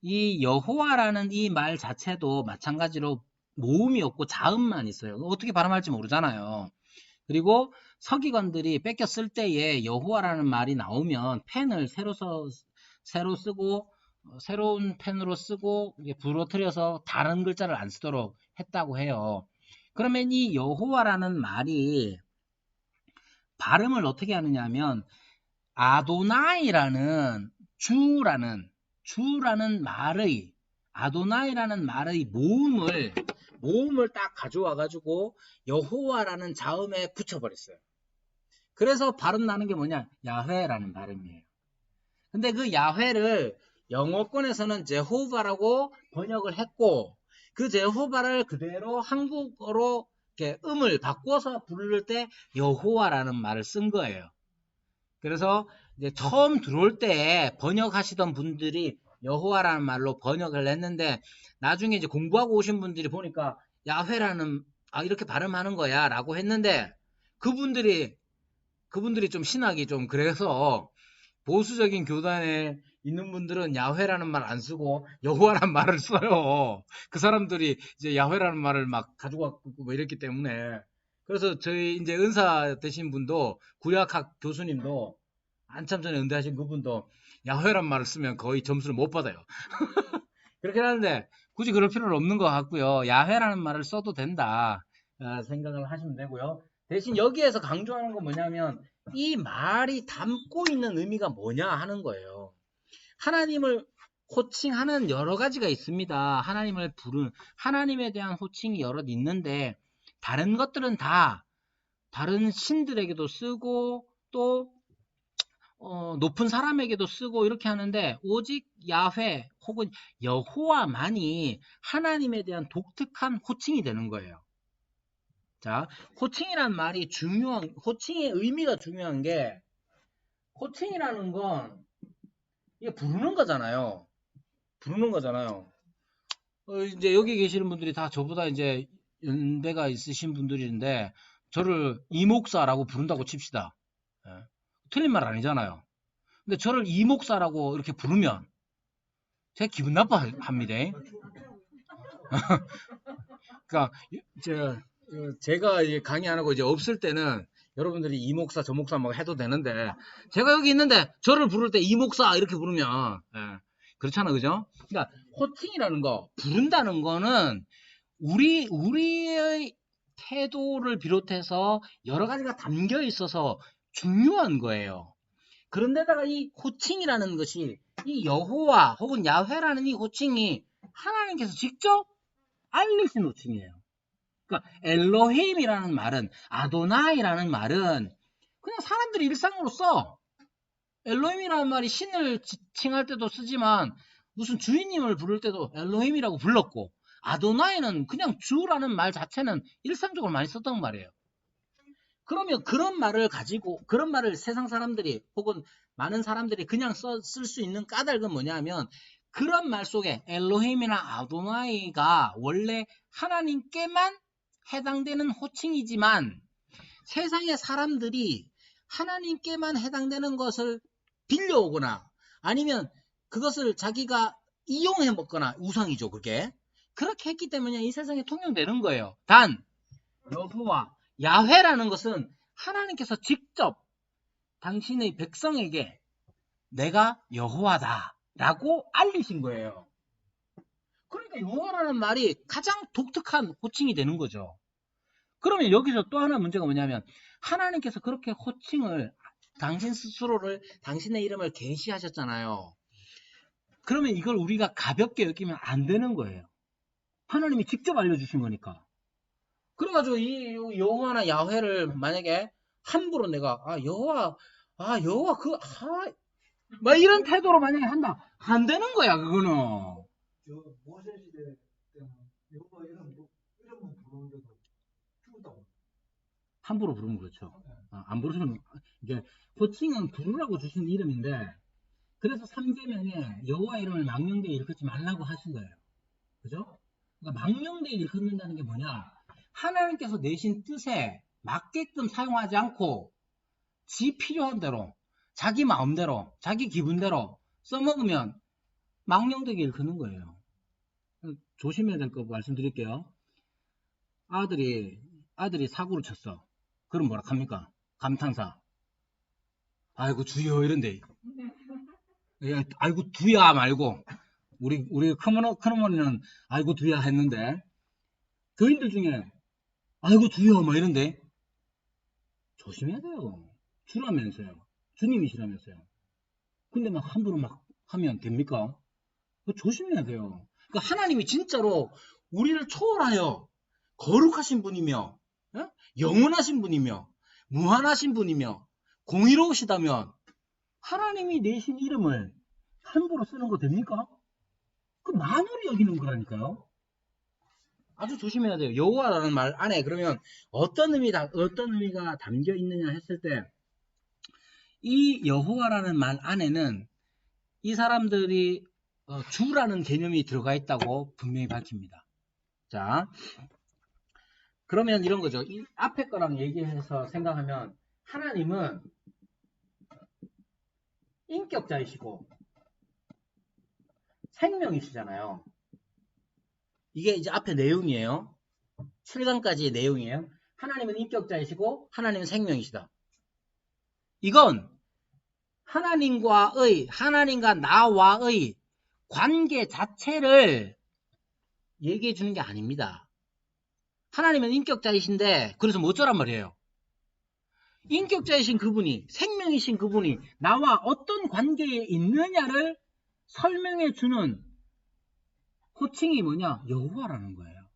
이 여호와라는 이 말 자체도 마찬가지로 모음이 없고 자음만 있어요. 어떻게 발음할지 모르잖아요. 그리고 서기관들이 뺏겨 쓸 때에 여호와라는 말이 나오면 펜을 새로 쓰고 새로운 펜으로 쓰고 부러뜨려서 다른 글자를 안 쓰도록 했다고 해요. 그러면 이 여호와라는 말이 발음을 어떻게 하느냐 하면 아도나이라는 주라는 말의 아도나이라는 말의 모음을 딱 가져와 가지고 여호와라는 자음에 붙여버렸어요. 그래서 발음 나는 게 뭐냐? 야훼라는 발음이에요. 근데 그 야훼를 영어권에서는 제호바라고 번역을 했고 그 제호바를 그대로 한국어로 이렇게 음을 바꿔서 부를 때 여호와라는 말을 쓴 거예요. 그래서 이제 처음 들어올 때 번역하시던 분들이 여호와라는 말로 번역을 했는데 나중에 이제 공부하고 오신 분들이 보니까 야훼라는 이렇게 발음하는 거야 라고 했는데 그분들이 좀 신학이 좀 그래서 보수적인 교단에 있는 분들은 야훼라는 말 안 쓰고 여호와라는 말을 써요. 그 사람들이 이제 야훼라는 말을 막 가지고 왔고 뭐 이랬기 때문에 그래서 저희 이제 은사 되신 분도 구약학 교수님도 한참 전에 은퇴하신 그분도 야훼란 말을 쓰면 거의 점수를 못 받아요. 그렇긴 하는데 굳이 그럴 필요는 없는 것 같고요. 야훼라는 말을 써도 된다 생각을 하시면 되고요. 대신 여기에서 강조하는 건 뭐냐면 이 말이 담고 있는 의미가 뭐냐 하는 거예요. 하나님을 호칭하는 여러 가지가 있습니다. 하나님을 부르는 하나님에 대한 호칭이 여럿 있는데 다른 것들은 다 다른 신들에게도 쓰고 또 높은 사람에게도 쓰고 이렇게 하는데 오직 야훼 혹은 여호와만이 하나님에 대한 독특한 호칭이 되는 거예요. 자, 호칭이란 말이 호칭의 의미가 중요한 게 호칭이라는 건 이게 부르는 거잖아요. 부르는 거잖아요. 이제 여기 계시는 분들이 다 저보다 이제 연배가 있으신 분들인데 저를 이목사라고 부른다고 칩시다. 예. 틀린 말 아니잖아요. 근데 저를 이목사라고 이렇게 부르면 제가 기분 나빠합니다. 그러니까 제가 이제 강의 안 하고 이제 없을 때는 여러분들이 이목사 저목사 막 해도 되는데 제가 여기 있는데 저를 부를 때 이목사 이렇게 부르면 그렇잖아, 그죠? 그러니까 호칭이라는 거 부른다는 거는 우리의 태도를 비롯해서 여러 가지가 담겨 있어서 중요한 거예요. 그런데다가 이 호칭이라는 것이 이 여호와 혹은 야훼라는 이 호칭이 하나님께서 직접 알리신 호칭이에요. 그러니까 엘로힘이라는 말은 아도나이라는 말은 그냥 사람들이 일상으로 써. 엘로힘이라는 말이 신을 칭할 때도 쓰지만 무슨 주인님을 부를 때도 엘로힘이라고 불렀고 아도나이는 그냥 주라는 말 자체는 일상적으로 많이 썼단 말이에요. 그러면 그런 말을 세상 사람들이 혹은 많은 사람들이 그냥 쓸 수 있는 까닭은 뭐냐면 그런 말 속에 엘로힘이나 아도나이가 원래 하나님께만 해당되는 호칭이지만 세상의 사람들이 하나님께만 해당되는 것을 빌려오거나 아니면 그것을 자기가 이용해 먹거나 우상이죠, 그게. 그렇게 했기 때문에 이 세상에 통용되는 거예요. 단 여호와 야훼라는 것은 하나님께서 직접 당신의 백성에게 내가 여호와다 라고 알리신 거예요. 그러니까 여호와라는 말이 가장 독특한 호칭이 되는 거죠. 그러면 여기서 또 하나 문제가 뭐냐면 하나님께서 그렇게 호칭을 당신 스스로를 당신의 이름을 계시하셨잖아요. 그러면 이걸 우리가 가볍게 여기면 안 되는 거예요. 하나님이 직접 알려주신 거니까. 그래가지고 이 여호와나 야훼를 만약에 함부로 내가 여호와 막 이런 태도로 만약에 한다 안 되는 거야 그거는. 저 모세 시대 때는 여호와 이름 부르는데도 죽었다고. 함부로 부르면 그렇죠. 안 부르시면 이게 호칭은 부르라고 주신 이름인데 그래서 3계명에 여호와 이름을 망령되이 일컫지 말라고 하신 거예요. 그죠? 그러니까 망령되이 일컫는다는 게 뭐냐? 하나님께서 내신 뜻에 맞게끔 사용하지 않고 지 필요한 대로 자기 마음대로 자기 기분대로 써먹으면 망령되게 일컫는 거예요. 조심해야 될 거 말씀드릴게요. 아들이 사고를 쳤어. 그럼 뭐라 합니까? 감탄사. 아이고 주여 이런데. 아이고 두야 말고 우리 큰어머니는 아이고 두야 했는데 교인들 중에 아이고 두야 뭐 이런데 조심해야 돼요. 주라면서요. 주님이시라면서요. 근데 막 함부로 막 하면 됩니까? 조심해야 돼요. 그러니까 하나님이 진짜로 우리를 초월하여 거룩하신 분이며 영원하신 분이며 무한하신 분이며 공의로우시다면 하나님이 내신 이름을 함부로 쓰는 거 됩니까? 그 만월이 여기는 거라니까요. 아주 조심해야 돼요. 여호와라는 말 안에 그러면 어떤 의미가 담겨 있느냐 했을 때 이 여호와라는 말 안에는 이 사람들이 주라는 개념이 들어가 있다고 분명히 밝힙니다. 자, 그러면 이런 거죠. 이 앞에 거랑 얘기해서 생각하면 하나님은 인격자이시고 생명이시잖아요. 이게 이제 앞에 내용이에요. 7강까지의 내용이에요. 하나님은 인격자이시고 하나님은 생명이시다. 이건 하나님과 나와의 관계 자체를 얘기해 주는 게 아닙니다. 하나님은 인격자이신데 그래서 뭐 어쩌란 말이에요. 인격자이신 그분이 생명이신 그분이 나와 어떤 관계에 있느냐를 설명해 주는 호칭이 뭐냐? 여호와라는 거예요.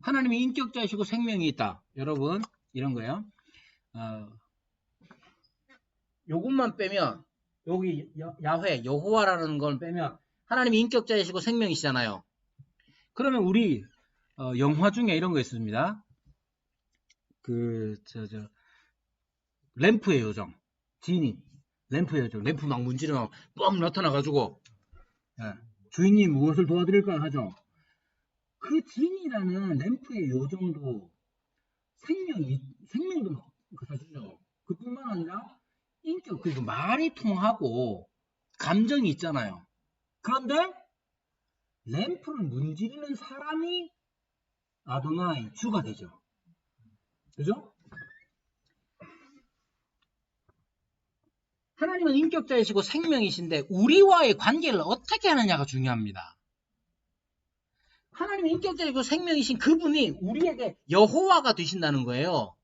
하나님이 인격자이시고 생명이 있다. 여러분 이런 거예요. 요것만 빼면 여기 야훼 여호와라는 걸 빼면 하나님이 인격자이시고 생명이시잖아요. 그러면 우리 영화 중에 이런 거 있습니다. 램프의 요정 지니 램프의 요정 램프 막 문지르면 뻥 나타나가지고 주인님 무엇을 도와드릴까 하죠. 그 지니라는 램프의 요정도 생명도 막 가지죠. 그뿐만 아니라 인격 그리고 말이 통하고 감정이 있잖아요. 그런데 램프를 문지르는 사람이 아도나이 주가 되죠. 그죠? 하나님은 인격자이시고 생명이신데 우리와의 관계를 어떻게 하느냐가 중요합니다. 하나님은 인격자이고 생명이신 그분이 우리에게 여호와가 되신다는 거예요.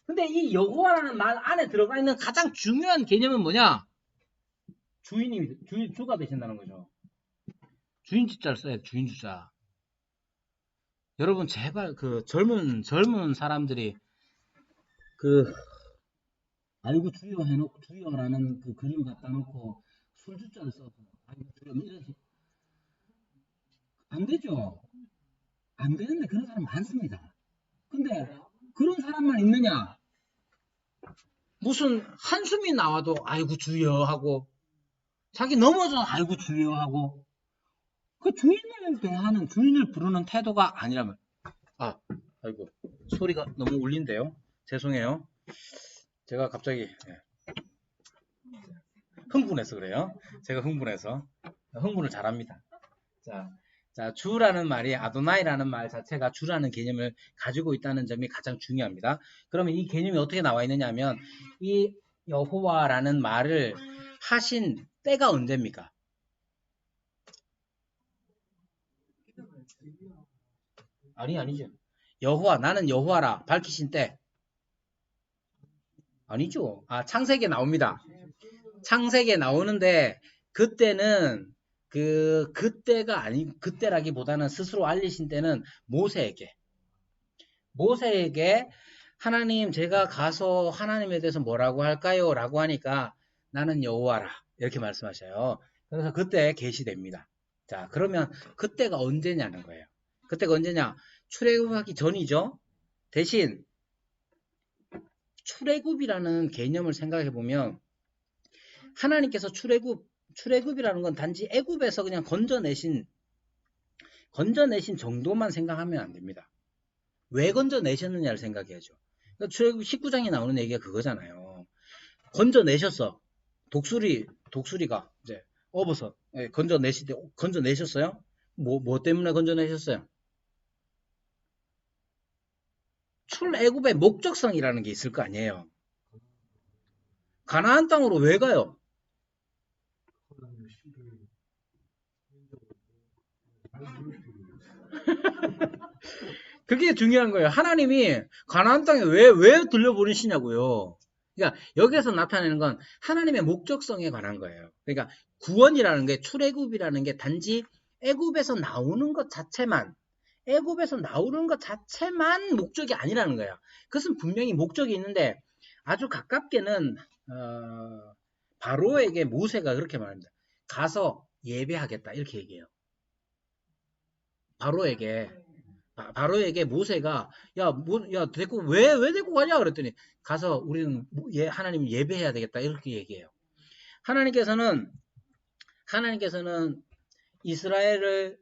근데 이 여호와라는 말 안에 들어가 있는 가장 중요한 개념은 뭐냐? 주가 되신다는 거죠. 주인 주자를 써야 돼. 주인 주자. 여러분 제발 그 젊은 사람들이 아이고 주여 해놓고 주여라는 그 그림 갖다 놓고 술 주자를 써서 아이고 주여 이러지 안 되죠. 안 되는데 그런 사람 많습니다. 근데 그런 사람만 있느냐? 무슨 한숨이 나와도 아이고 주여 하고 자기 넘어져 아이고 주여 하고 그 주인을 부르는 태도가 아니라면 아이고 소리가 너무 울린데요. 죄송해요. 제가 갑자기 흥분해서 그래요. 제가 흥분을 잘합니다. 자, 주라는 말이 아도나이라는 말 자체가 주라는 개념을 가지고 있다는 점이 가장 중요합니다. 그러면 이 개념이 어떻게 나와 있느냐 하면 이 여호와라는 말을 하신 때가 언제입니까? 아니죠. 여호와 나는 여호와라 밝히신 때 아니죠. 창세기에 나옵니다. 창세기에 나오는데 그때는 그때라기보다는 스스로 알리신 때는 모세에게 하나님 제가 가서 하나님에 대해서 뭐라고 할까요? 라고 하니까 나는 여호와라 이렇게 말씀하셔요. 그래서 그때 계시됩니다. 자 그러면 그때가 언제냐는 거예요. 그때가 언제냐? 출애굽하기 전이죠. 대신 출애굽이라는 개념을 생각해 보면 하나님께서 출애굽이라는 건 단지 애굽에서 그냥 건져내신 정도만 생각하면 안 됩니다. 왜 건져내셨느냐를 생각해야죠. 그러니까 출애굽 19장에 나오는 얘기가 그거잖아요. 건져내셨어. 독수리가 이제 업어서 건져내셨어요? 뭐 때문에 건져내셨어요? 출애굽의 목적성이라는 게 있을 거 아니에요. 가나안 땅으로 왜 가요? 하나님의 씨를 그게 중요한 거예요. 하나님이 가나안 땅에 왜 들려보내시냐고요. 그러니까 여기에서 나타내는 건 하나님의 목적성에 관한 거예요. 그러니까 구원이라는 게 출애굽이라는 게 단지 애굽에서 나오는 것 자체만 목적이 아니라는 거예요. 그것은 분명히 목적이 있는데 아주 가깝게는 바로에게 모세가 그렇게 말합니다. 가서 예배하겠다 이렇게 얘기해요. 바로에게 모세가 야 데리고 왜 데리고 가냐 그랬더니 가서 우리는 하나님 예배해야 되겠다 이렇게 얘기해요. 하나님께서는 이스라엘을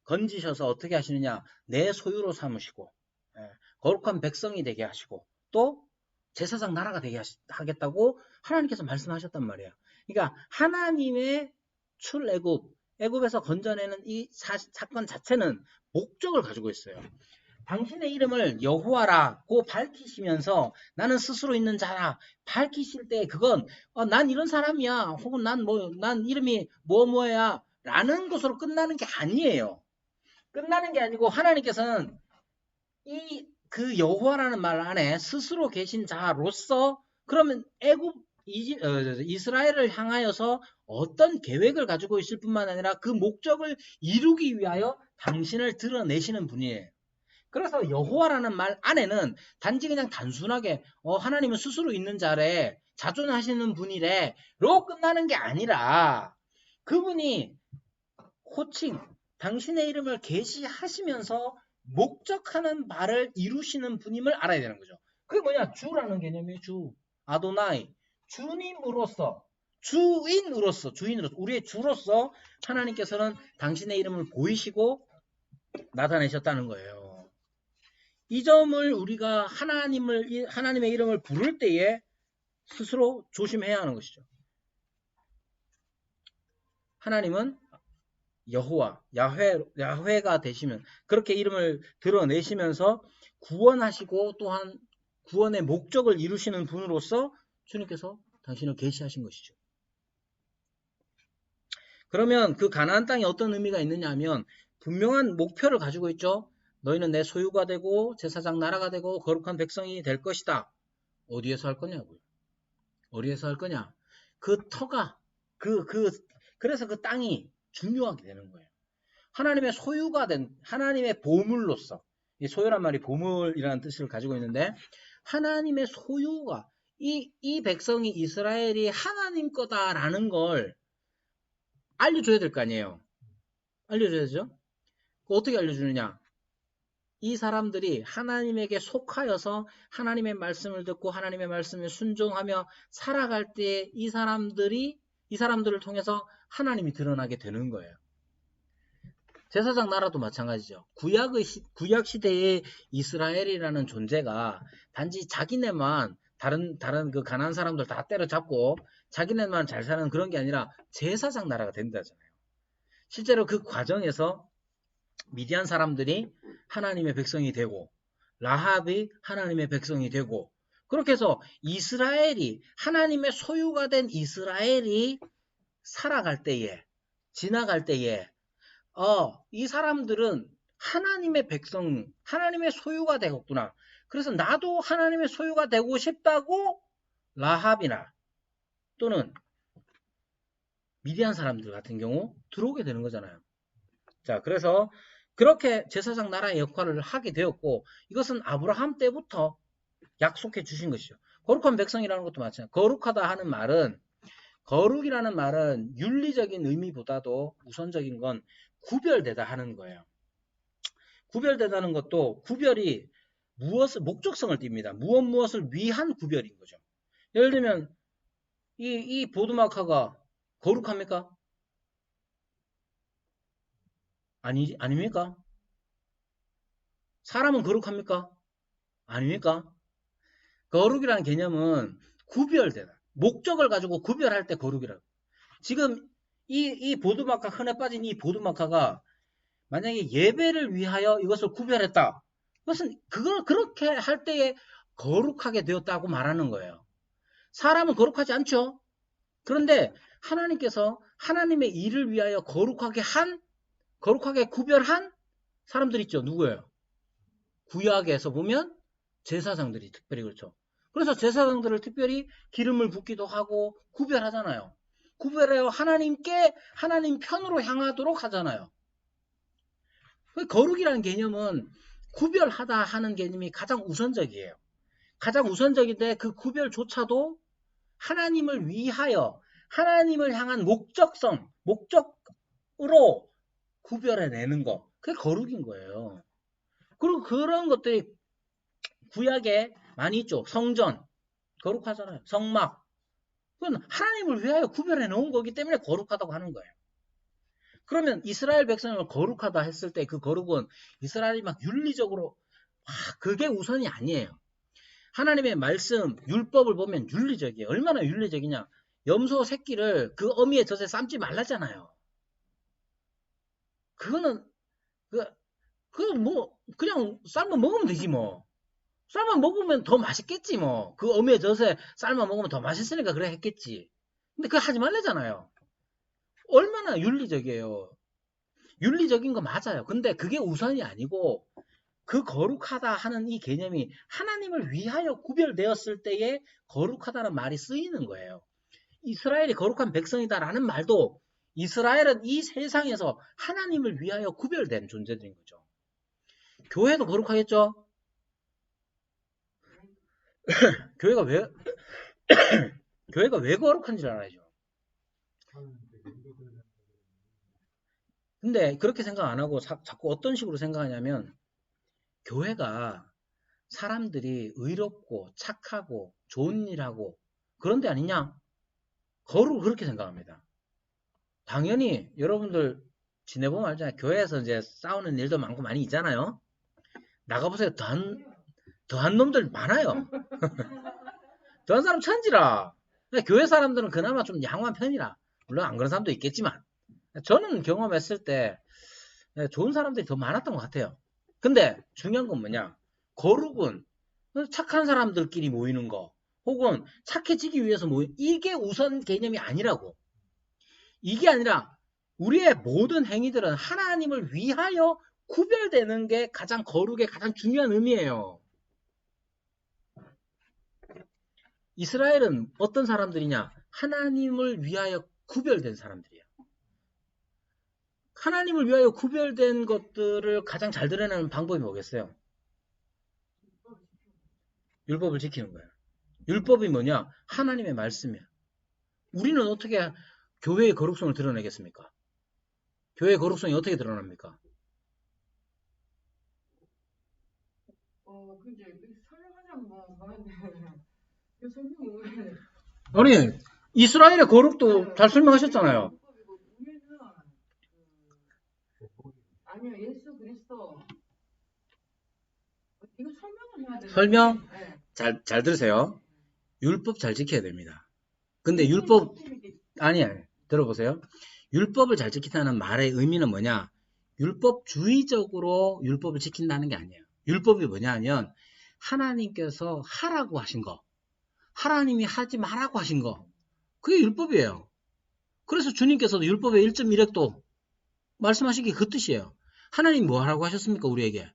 건지셔서 어떻게 하시느냐? 내 소유로 삼으시고 거룩한 백성이 되게 하시고 또 제사장 나라가 되게 하겠다고 하나님께서 말씀하셨단 말이에요. 그러니까 하나님의 애굽에서 건져내는 이 사건 자체는 목적을 가지고 있어요. 당신의 이름을 여호와라고 밝히시면서 나는 스스로 있는 자라 밝히실 때 그건 난 이런 사람이야 혹은 난 이름이 뭐뭐야 라는 것으로 끝나는 게 아니에요. 끝나는 게 아니고 하나님께서는 그 여호와라는 말 안에 스스로 계신 자로서 그러면 이스라엘을 향하여서 어떤 계획을 가지고 있을 뿐만 아니라 그 목적을 이루기 위하여 당신을 드러내시는 분이에요. 그래서 여호와라는 말 안에는 단지 그냥 단순하게 하나님은 스스로 있는 자래 자존하시는 분이래로 끝나는 게 아니라 그분이 호칭 당신의 이름을 계시하시면서 목적하는 바를 이루시는 분임을 알아야 되는 거죠. 그게 뭐냐? 주라는 개념이에요. 주. 아도나이. 주님으로서 주인으로서 우리의 주로서 하나님께서는 당신의 이름을 보이시고 나타내셨다는 거예요. 이 점을 우리가 하나님의 이름을 부를 때에 스스로 조심해야 하는 것이죠. 하나님은 여호와, 야훼가 되시면 그렇게 이름을 드러내시면서 구원하시고 또한 구원의 목적을 이루시는 분으로서 주님께서 당신을 계시하신 것이죠. 그러면 그 가나안 땅에 어떤 의미가 있느냐 하면 분명한 목표를 가지고 있죠. 너희는 내 소유가 되고 제사장 나라가 되고 거룩한 백성이 될 것이다. 어디에서 할 거냐고요. 어디에서 할 거냐. 그 터가 그래서 그 땅이 중요하게 되는 거예요. 하나님의 소유가 된 하나님의 보물로서 이 소유란 말이 보물이라는 뜻을 가지고 있는데 하나님의 소유가 이 백성이 이스라엘이 하나님 거다라는 걸 알려줘야 될 거 아니에요. 알려줘야죠. 어떻게 알려주느냐. 이 사람들이 하나님에게 속하여서 하나님의 말씀을 듣고 하나님의 말씀에 순종하며 살아갈 때 이 사람들을 통해서 하나님이 드러나게 되는 거예요. 제사장 나라도 마찬가지죠. 구약 시대의 이스라엘이라는 존재가 단지 자기네만 다른 그 가난한 사람들 다 때려잡고 자기네만 잘 사는 그런 게 아니라 제사장 나라가 된다잖아요. 실제로 그 과정에서 미디안 사람들이 하나님의 백성이 되고 라합이 하나님의 백성이 되고 그렇게 해서 이스라엘이 하나님의 소유가 된 이스라엘이 살아갈 때에 지나갈 때에 이 사람들은 하나님의 백성, 하나님의 소유가 되었구나. 그래서 나도 하나님의 소유가 되고 싶다고 라합이나 또는 미디안 사람들 같은 경우 들어오게 되는 거잖아요. 자, 그래서 그렇게 제사장 나라의 역할을 하게 되었고 이것은 아브라함 때부터 약속해 주신 것이죠. 거룩한 백성이라는 것도 마찬가지예요. 거룩이라는 말은 윤리적인 의미보다도 우선적인 건 구별되다 하는 거예요. 구별되다는 것도 구별이 목적성을 띱니다. 무엇을 위한 구별인 거죠. 예를 들면 이 보드마카가 거룩합니까? 아닙니까? 사람은 거룩합니까? 아닙니까? 거룩이라는 개념은 구별되다. 목적을 가지고 구별할 때 거룩이라고. 지금 이 보드마카, 흔해 빠진 이 보드마카가 만약에 예배를 위하여 이것을 구별했다. 그것은 그걸 그렇게 할 때에 거룩하게 되었다고 말하는 거예요. 사람은 거룩하지 않죠? 그런데 하나님께서 하나님의 일을 위하여 거룩하게 구별한 사람들 있죠. 누구예요? 구약에서 보면 제사장들이 특별히 그렇죠. 그래서 제사장들을 특별히 기름을 붓기도 하고 구별하잖아요. 구별해요. 하나님 편으로 향하도록 하잖아요. 거룩이라는 개념은 구별하다 하는 개념이 가장 우선적이에요. 가장 우선적인데 그 구별조차도 하나님을 위하여 하나님을 향한 목적으로 구별해내는 거. 그게 거룩인 거예요. 그리고 그런 것들이 구약에 많이 있죠. 성전, 거룩하잖아요. 성막. 그건 하나님을 위하여 구별해 놓은 거기 때문에 거룩하다고 하는 거예요. 그러면 이스라엘 백성을 거룩하다 했을 때 그 거룩은 이스라엘이 막 윤리적으로 그게 우선이 아니에요. 하나님의 말씀, 율법을 보면 윤리적이에요. 얼마나 윤리적이냐. 염소 새끼를 그 어미의 젖에 삶지 말라잖아요. 그거는 뭐 그냥 삶아 먹으면 되지 뭐. 삶아 먹으면 더 맛있겠지 뭐. 그 어미의 젖에 삶아 먹으면 더 맛있으니까 그래 했겠지. 근데 그거 하지 말래잖아요. 얼마나 윤리적이에요. 윤리적인 거 맞아요. 근데 그게 우선이 아니고 그 거룩하다 하는 이 개념이 하나님을 위하여 구별되었을 때에 거룩하다는 말이 쓰이는 거예요. 이스라엘이 거룩한 백성이다라는 말도 이스라엘은 이 세상에서 하나님을 위하여 구별된 존재들인 거죠. 교회도 거룩하겠죠? 교회가 왜 거룩한지를 알아야죠. 근데 그렇게 생각 안 하고 자꾸 어떤 식으로 생각하냐면 교회가 사람들이 의롭고 착하고 좋은 일하고 그런 데 아니냐? 거룩을 그렇게 생각합니다. 당연히 여러분들 지내보면 알잖아요. 교회에서 이제 싸우는 일도 많고 많이 있잖아요. 나가보세요. 더한 놈들 많아요. 더한 사람 천지라. 교회 사람들은 그나마 좀 양호한 편이라. 물론 안 그런 사람도 있겠지만 저는 경험했을 때 좋은 사람들이 더 많았던 것 같아요. 근데 중요한 건 뭐냐? 거룩은 착한 사람들끼리 모이는 거 혹은 착해지기 위해서 모이는 이게 우선 개념이 아니라고. 이게 아니라 우리의 모든 행위들은 하나님을 위하여 구별되는 게 가장 거룩의 가장 중요한 의미예요. 이스라엘은 어떤 사람들이냐? 하나님을 위하여 구별된 사람들이에요. 하나님을 위하여 구별된 것들을 가장 잘 드러내는 방법이 뭐겠어요? 율법을 지키는 거예요. 율법이 뭐냐? 하나님의 말씀이에요. 우리는 어떻게 교회의 거룩성을 드러내겠습니까? 교회의 거룩성이 어떻게 드러납니까? 근데 설명하자면 뭐 설명이 아니, 이스라엘의 거룩도 잘 설명하셨잖아요. 아니요, 예수 그리스도 이거 설명을 해야 돼요. 설명? 네. 잘 들으세요. 율법 잘 지켜야 됩니다. 근데 들어보세요. 율법을 잘 지킨다는 말의 의미는 뭐냐? 율법주의적으로 율법을 지킨다는 게 아니에요. 율법이 뭐냐 하면 하나님께서 하라고 하신 거, 하나님이 하지 말라고 하신 거, 그게 율법이에요. 그래서 주님께서도 율법의 1.1핵도 말씀하신 게 그 뜻이에요. 하나님 뭐 하라고 하셨습니까? 우리에게.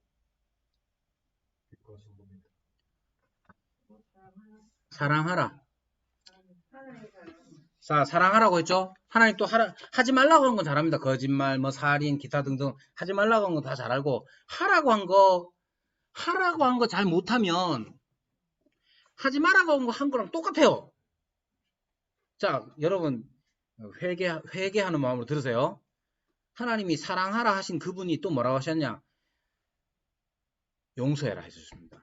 사랑하라. 자, 사랑하라고 했죠? 하나님 또 하지 말라고 한 건 잘합니다. 거짓말, 뭐 살인, 기타 등등 하지 말라고 한 건 다 잘 알고 하라고 한 거 잘 못하면 하지 말라고 한 거랑 똑같아요. 자, 여러분 회개하는 마음으로 들으세요. 하나님이 사랑하라 하신 그분이 또 뭐라고 하셨냐? 용서해라 해주셨습니다.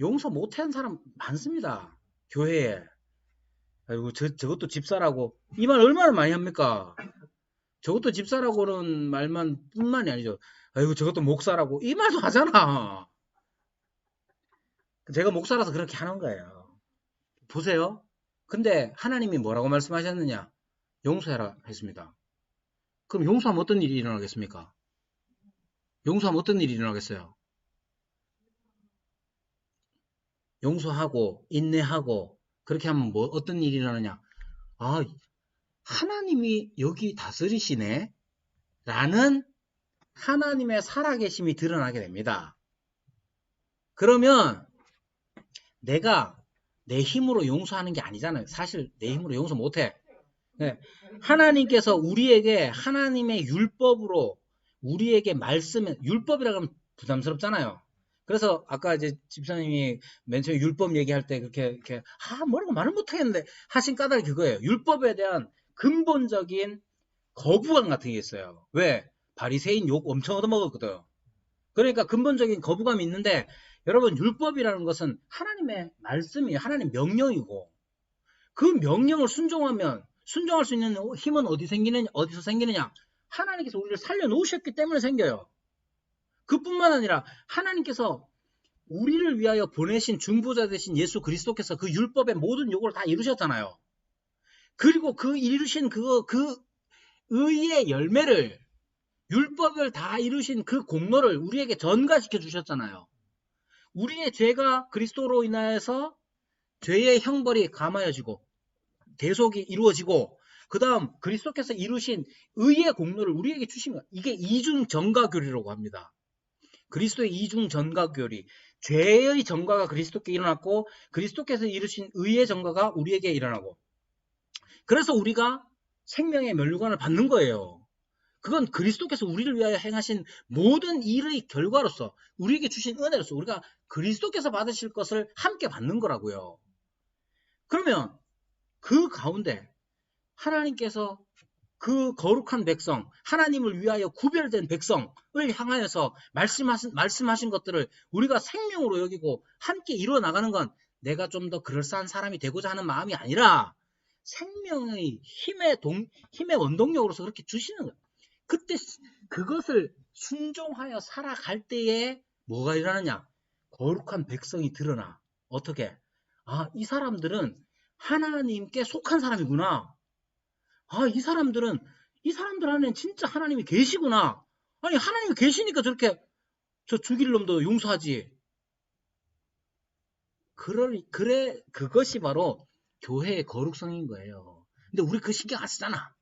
용서 못하는 사람 많습니다. 교회에. 아이고, 저것도 집사라고. 이 말 얼마나 많이 합니까? 저것도 집사라고는 말만 뿐만이 아니죠. 아이고, 저것도 목사라고. 이 말도 하잖아. 제가 목사라서 그렇게 하는 거예요. 보세요. 근데 하나님이 뭐라고 말씀하셨느냐? 용서해라 했습니다. 그럼 용서하면 어떤 일이 일어나겠습니까? 용서하면 어떤 일이 일어나겠어요? 용서하고 인내하고 그렇게 하면 뭐 어떤 일이 일어나냐? 아, 하나님이 여기 다스리시네? 라는 하나님의 살아계심이 드러나게 됩니다. 그러면 내가 내 힘으로 용서하는 게 아니잖아요. 사실 내 힘으로 용서 못해. 네. 하나님께서 우리에게 하나님의 율법으로 우리에게 말씀에, 율법이라고 하면 부담스럽잖아요. 그래서 아까 이제 집사님이 맨 처음에 율법 얘기할 때 이렇게 뭐라고 말을 못하겠는데 하신 까닭이 그거예요. 율법에 대한 근본적인 거부감 같은 게 있어요. 왜? 바리새인 욕 엄청 얻어먹었거든. 그러니까 근본적인 거부감이 있는데 여러분 율법이라는 것은 하나님의 말씀이에요. 하나님 명령이고 그 명령을 순종할 수 있는 힘은 어디서 생기느냐? 하나님께서 우리를 살려놓으셨기 때문에 생겨요. 그뿐만 아니라 하나님께서 우리를 위하여 보내신 중보자 되신 예수 그리스도께서 그 율법의 모든 요구를 다 이루셨잖아요. 그리고 그 이루신 그 의의 열매를 율법을 다 이루신 그 공로를 우리에게 전가시켜 주셨잖아요. 우리의 죄가 그리스도로 인하여서 죄의 형벌이 감하여지고 대속이 이루어지고 그 다음 그리스도께서 이루신 의의 공로를 우리에게 주신 것. 이게 이중 전가교리라고 합니다. 그리스도의 이중 전가교리. 죄의 전가가 그리스도께 일어났고 그리스도께서 이루신 의의 전가가 우리에게 일어나고 그래서 우리가 생명의 면류관을 받는 거예요. 그건 그리스도께서 우리를 위하여 행하신 모든 일의 결과로서 우리에게 주신 은혜로서 우리가 그리스도께서 받으실 것을 함께 받는 거라고요. 그러면 그 가운데 하나님께서 그 거룩한 백성, 하나님을 위하여 구별된 백성을 향하여서 말씀하신 것들을 우리가 생명으로 여기고 함께 이루어나가는 건 내가 좀 더 그럴싸한 사람이 되고자 하는 마음이 아니라 생명의 힘의 원동력으로서 그렇게 주시는 거예요. 그때 그것을 순종하여 살아갈 때에 뭐가 일어나냐? 거룩한 백성이 드러나. 어떻게? 아, 이 사람들은 하나님께 속한 사람이구나. 아, 이 사람들 안에는 진짜 하나님이 계시구나. 아니, 하나님이 계시니까 저렇게 저 죽일 놈도 용서하지. 그래, 그것이 바로 교회의 거룩성인 거예요. 근데 우리 그 신경 안 쓰잖아.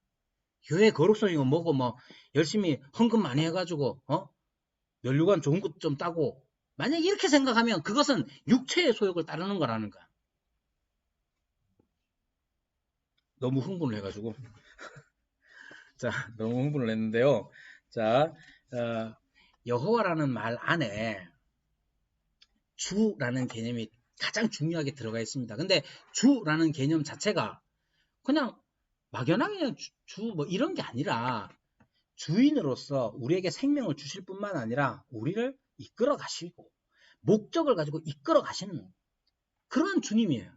교회의 거룩성이고 뭐고 뭐 열심히 헌금 많이 해가지고 면류관 좋은 것 좀 따고 만약에 이렇게 생각하면 그것은 육체의 소욕을 따르는 거라는 거야. 너무 흥분을 해가지고 자, 너무 흥분을 했는데요. 자, 여호와라는 말 안에 주라는 개념이 가장 중요하게 들어가 있습니다. 근데 주라는 개념 자체가 그냥 막연하게 주 뭐 이런 게 아니라 주인으로서 우리에게 생명을 주실 뿐만 아니라 우리를 이끌어 가시고 목적을 가지고 이끌어 가시는 그런 주님이에요.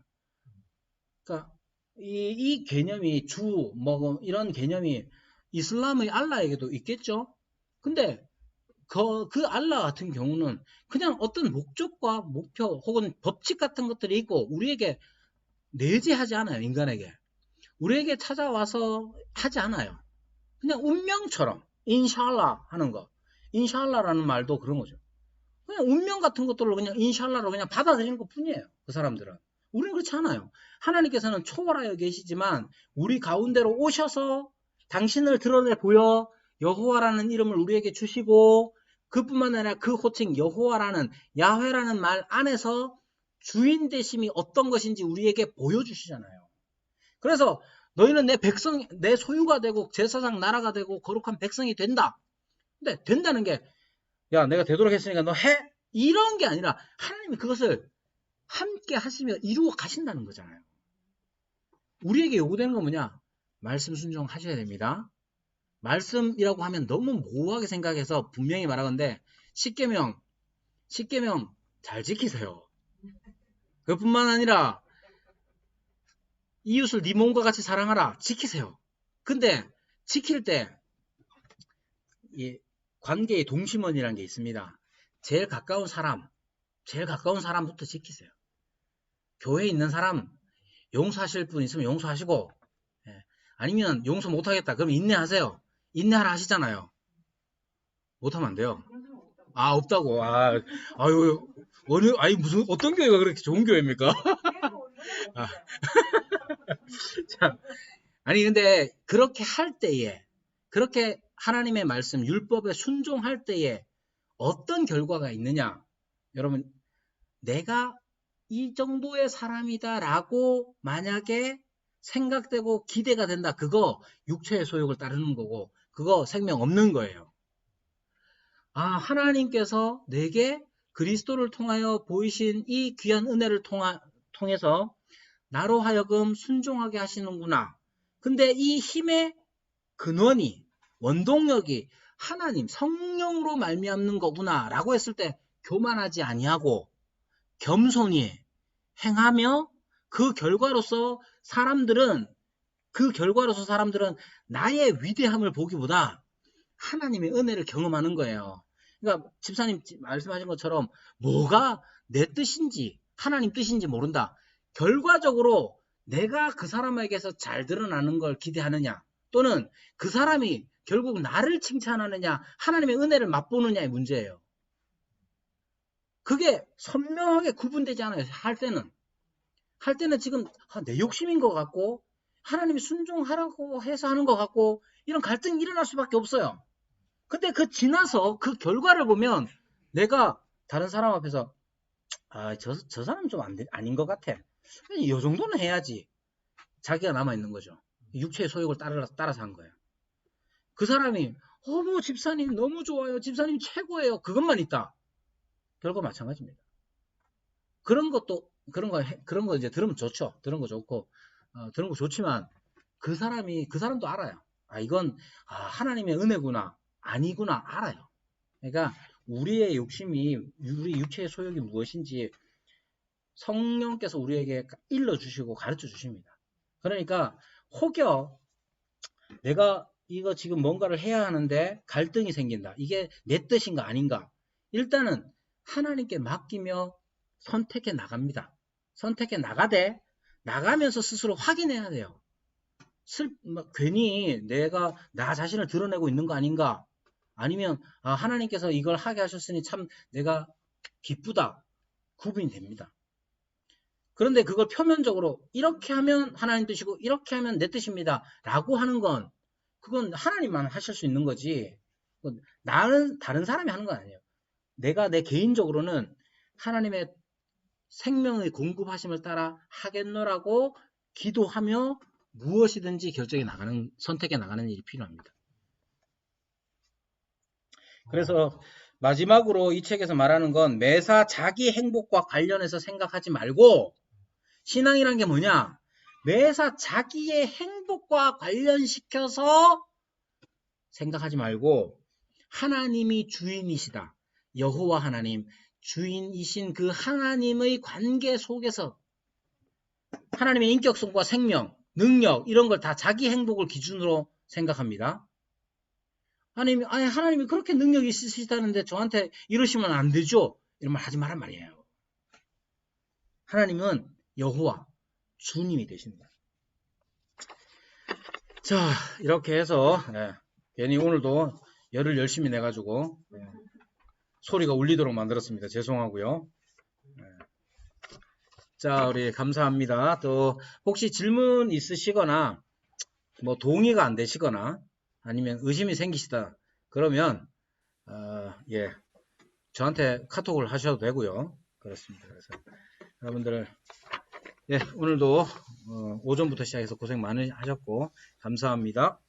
그러니까 이 개념이 주 뭐 이런 개념이 이슬람의 알라에게도 있겠죠. 근데 그 알라 같은 경우는 그냥 어떤 목적과 목표 혹은 법칙 같은 것들이 있고 우리에게 내재하지 않아요. 인간에게. 우리에게 찾아와서 하지 않아요. 그냥 운명처럼 인샬라 하는 거. 인샬라라는 말도 그런 거죠. 그냥 운명 같은 것들로 그냥 인샬라로 그냥 받아들이는 것 뿐이에요. 그 사람들은. 우리는 그렇지 않아요. 하나님께서는 초월하여 계시지만 우리 가운데로 오셔서 당신을 드러내 보여 여호와라는 이름을 우리에게 주시고 그뿐만 아니라 그 호칭 여호와라는 야훼라는 말 안에서 주인 되심이 어떤 것인지 우리에게 보여주시잖아요. 그래서 너희는 내 백성, 내 소유가 되고 제사장 나라가 되고 거룩한 백성이 된다. 근데 된다는 게 야 내가 되도록 했으니까 너 해? 이런 게 아니라 하나님이 그것을 함께 하시며 이루어 가신다는 거잖아요. 우리에게 요구되는 건 뭐냐? 말씀 순종하셔야 됩니다. 말씀이라고 하면 너무 모호하게 생각해서 분명히 말하건대 십계명 잘 지키세요. 그뿐만 아니라 이웃을 네 몸과 같이 사랑하라. 지키세요. 근데 지킬 때 이 관계의 동심원이라는 게 있습니다. 제일 가까운 사람부터 지키세요. 교회에 있는 사람 용서하실 분 있으면 용서하시고, 예. 아니면 용서 못하겠다 그럼 인내하세요. 인내하라 하시잖아요. 못하면 안 돼요. 그런 사람 없다고. 아, 없다고. 아유, 아니 무슨 어떤 교회가 그렇게 좋은 교회입니까? 아. 자, 아니 근데 그렇게 할 때에, 그렇게 하나님의 말씀 율법에 순종할 때에 어떤 결과가 있느냐? 여러분, 내가 이 정도의 사람이다라고 만약에 생각되고 기대가 된다. 그거 육체의 소욕을 따르는 거고, 그거 생명 없는 거예요. 아, 하나님께서 내게 그리스도를 통하여 보이신 이 귀한 은혜를 통해서 나로 하여금 순종하게 하시는구나. 근데 이 힘의 근원이, 원동력이 하나님, 성령으로 말미암는 거구나 라고 했을 때 교만하지 아니하고 겸손히 행하며 그 결과로서 사람들은 나의 위대함을 보기보다 하나님의 은혜를 경험하는 거예요. 그러니까 집사님 말씀하신 것처럼 뭐가 내 뜻인지 하나님 뜻인지 모른다. 결과적으로 내가 그 사람에게서 잘 드러나는 걸 기대하느냐, 또는 그 사람이 결국 나를 칭찬하느냐, 하나님의 은혜를 맛보느냐의 문제예요. 그게 선명하게 구분되지 않아요. 할 때는 지금 내 욕심인 것 같고 하나님이 순종하라고 해서 하는 것 같고 이런 갈등이 일어날 수밖에 없어요. 근데 그 지나서 그 결과를 보면 내가 다른 사람 앞에서 저 사람 좀 아닌 것 같아. 이 정도는 해야지. 자기가 남아있는 거죠. 육체의 소욕을 따라서 한 거예요. 그 사람이 어머 집사님 너무 좋아요. 집사님 최고예요. 그것만 있다. 결과 마찬가지입니다. 그런 거 이제 들으면 좋죠. 들은 거 좋고, 들은 거 좋지만 그 사람도 알아요. 이건 하나님의 은혜구나, 아니구나 알아요. 그러니까 우리의 욕심이, 우리 육체의 소욕이 무엇인지 성령께서 우리에게 일러주시고 가르쳐 주십니다. 그러니까 혹여 내가 이거 지금 뭔가를 해야 하는데 갈등이 생긴다. 이게 내 뜻인가 아닌가. 일단은 하나님께 맡기며 선택해 나갑니다. 선택해 나가면서 스스로 확인해야 돼요. 괜히 내가 나 자신을 드러내고 있는 거 아닌가. 아니면 하나님께서 이걸 하게 하셨으니 참 내가 기쁘다. 구분이 됩니다. 그런데 그걸 표면적으로 이렇게 하면 하나님 뜻이고 이렇게 하면 내 뜻입니다. 라고 하는 건 그건 하나님만 하실 수 있는 거지. 나는 다른 사람이 하는 건 아니에요. 내가 내 개인적으로는 하나님의 생명의 공급하심을 따라 하겠노라고 기도하며 무엇이든지 선택해 나가는 일이 필요합니다. 그래서 마지막으로 이 책에서 말하는 건 매사 자기 행복과 관련해서 생각하지 말고, 신앙이란 게 뭐냐? 매사 자기의 행복과 관련시켜서 생각하지 말고 하나님이 주인이시다. 여호와 하나님, 주인이신 그 하나님의 관계 속에서 하나님의 인격성과 생명, 능력 이런 걸 다 자기 행복을 기준으로 생각합니다. 하나님이 그렇게 능력이 있으시다는데 저한테 이러시면 안 되죠? 이런 말 하지 말란 말이에요. 하나님은 여호와, 주님이 되신다. 자, 이렇게 해서 괜히 오늘도 열을 열심히 내가지고 소리가 울리도록 만들었습니다. 죄송하고요. 자, 우리 감사합니다. 또 혹시 질문 있으시거나 뭐 동의가 안 되시거나 아니면 의심이 생기시다 그러면 저한테 카톡을 하셔도 되고요. 그렇습니다. 그래서 여러분들 오늘도 오전부터 시작해서 고생 많이 하셨고 감사합니다.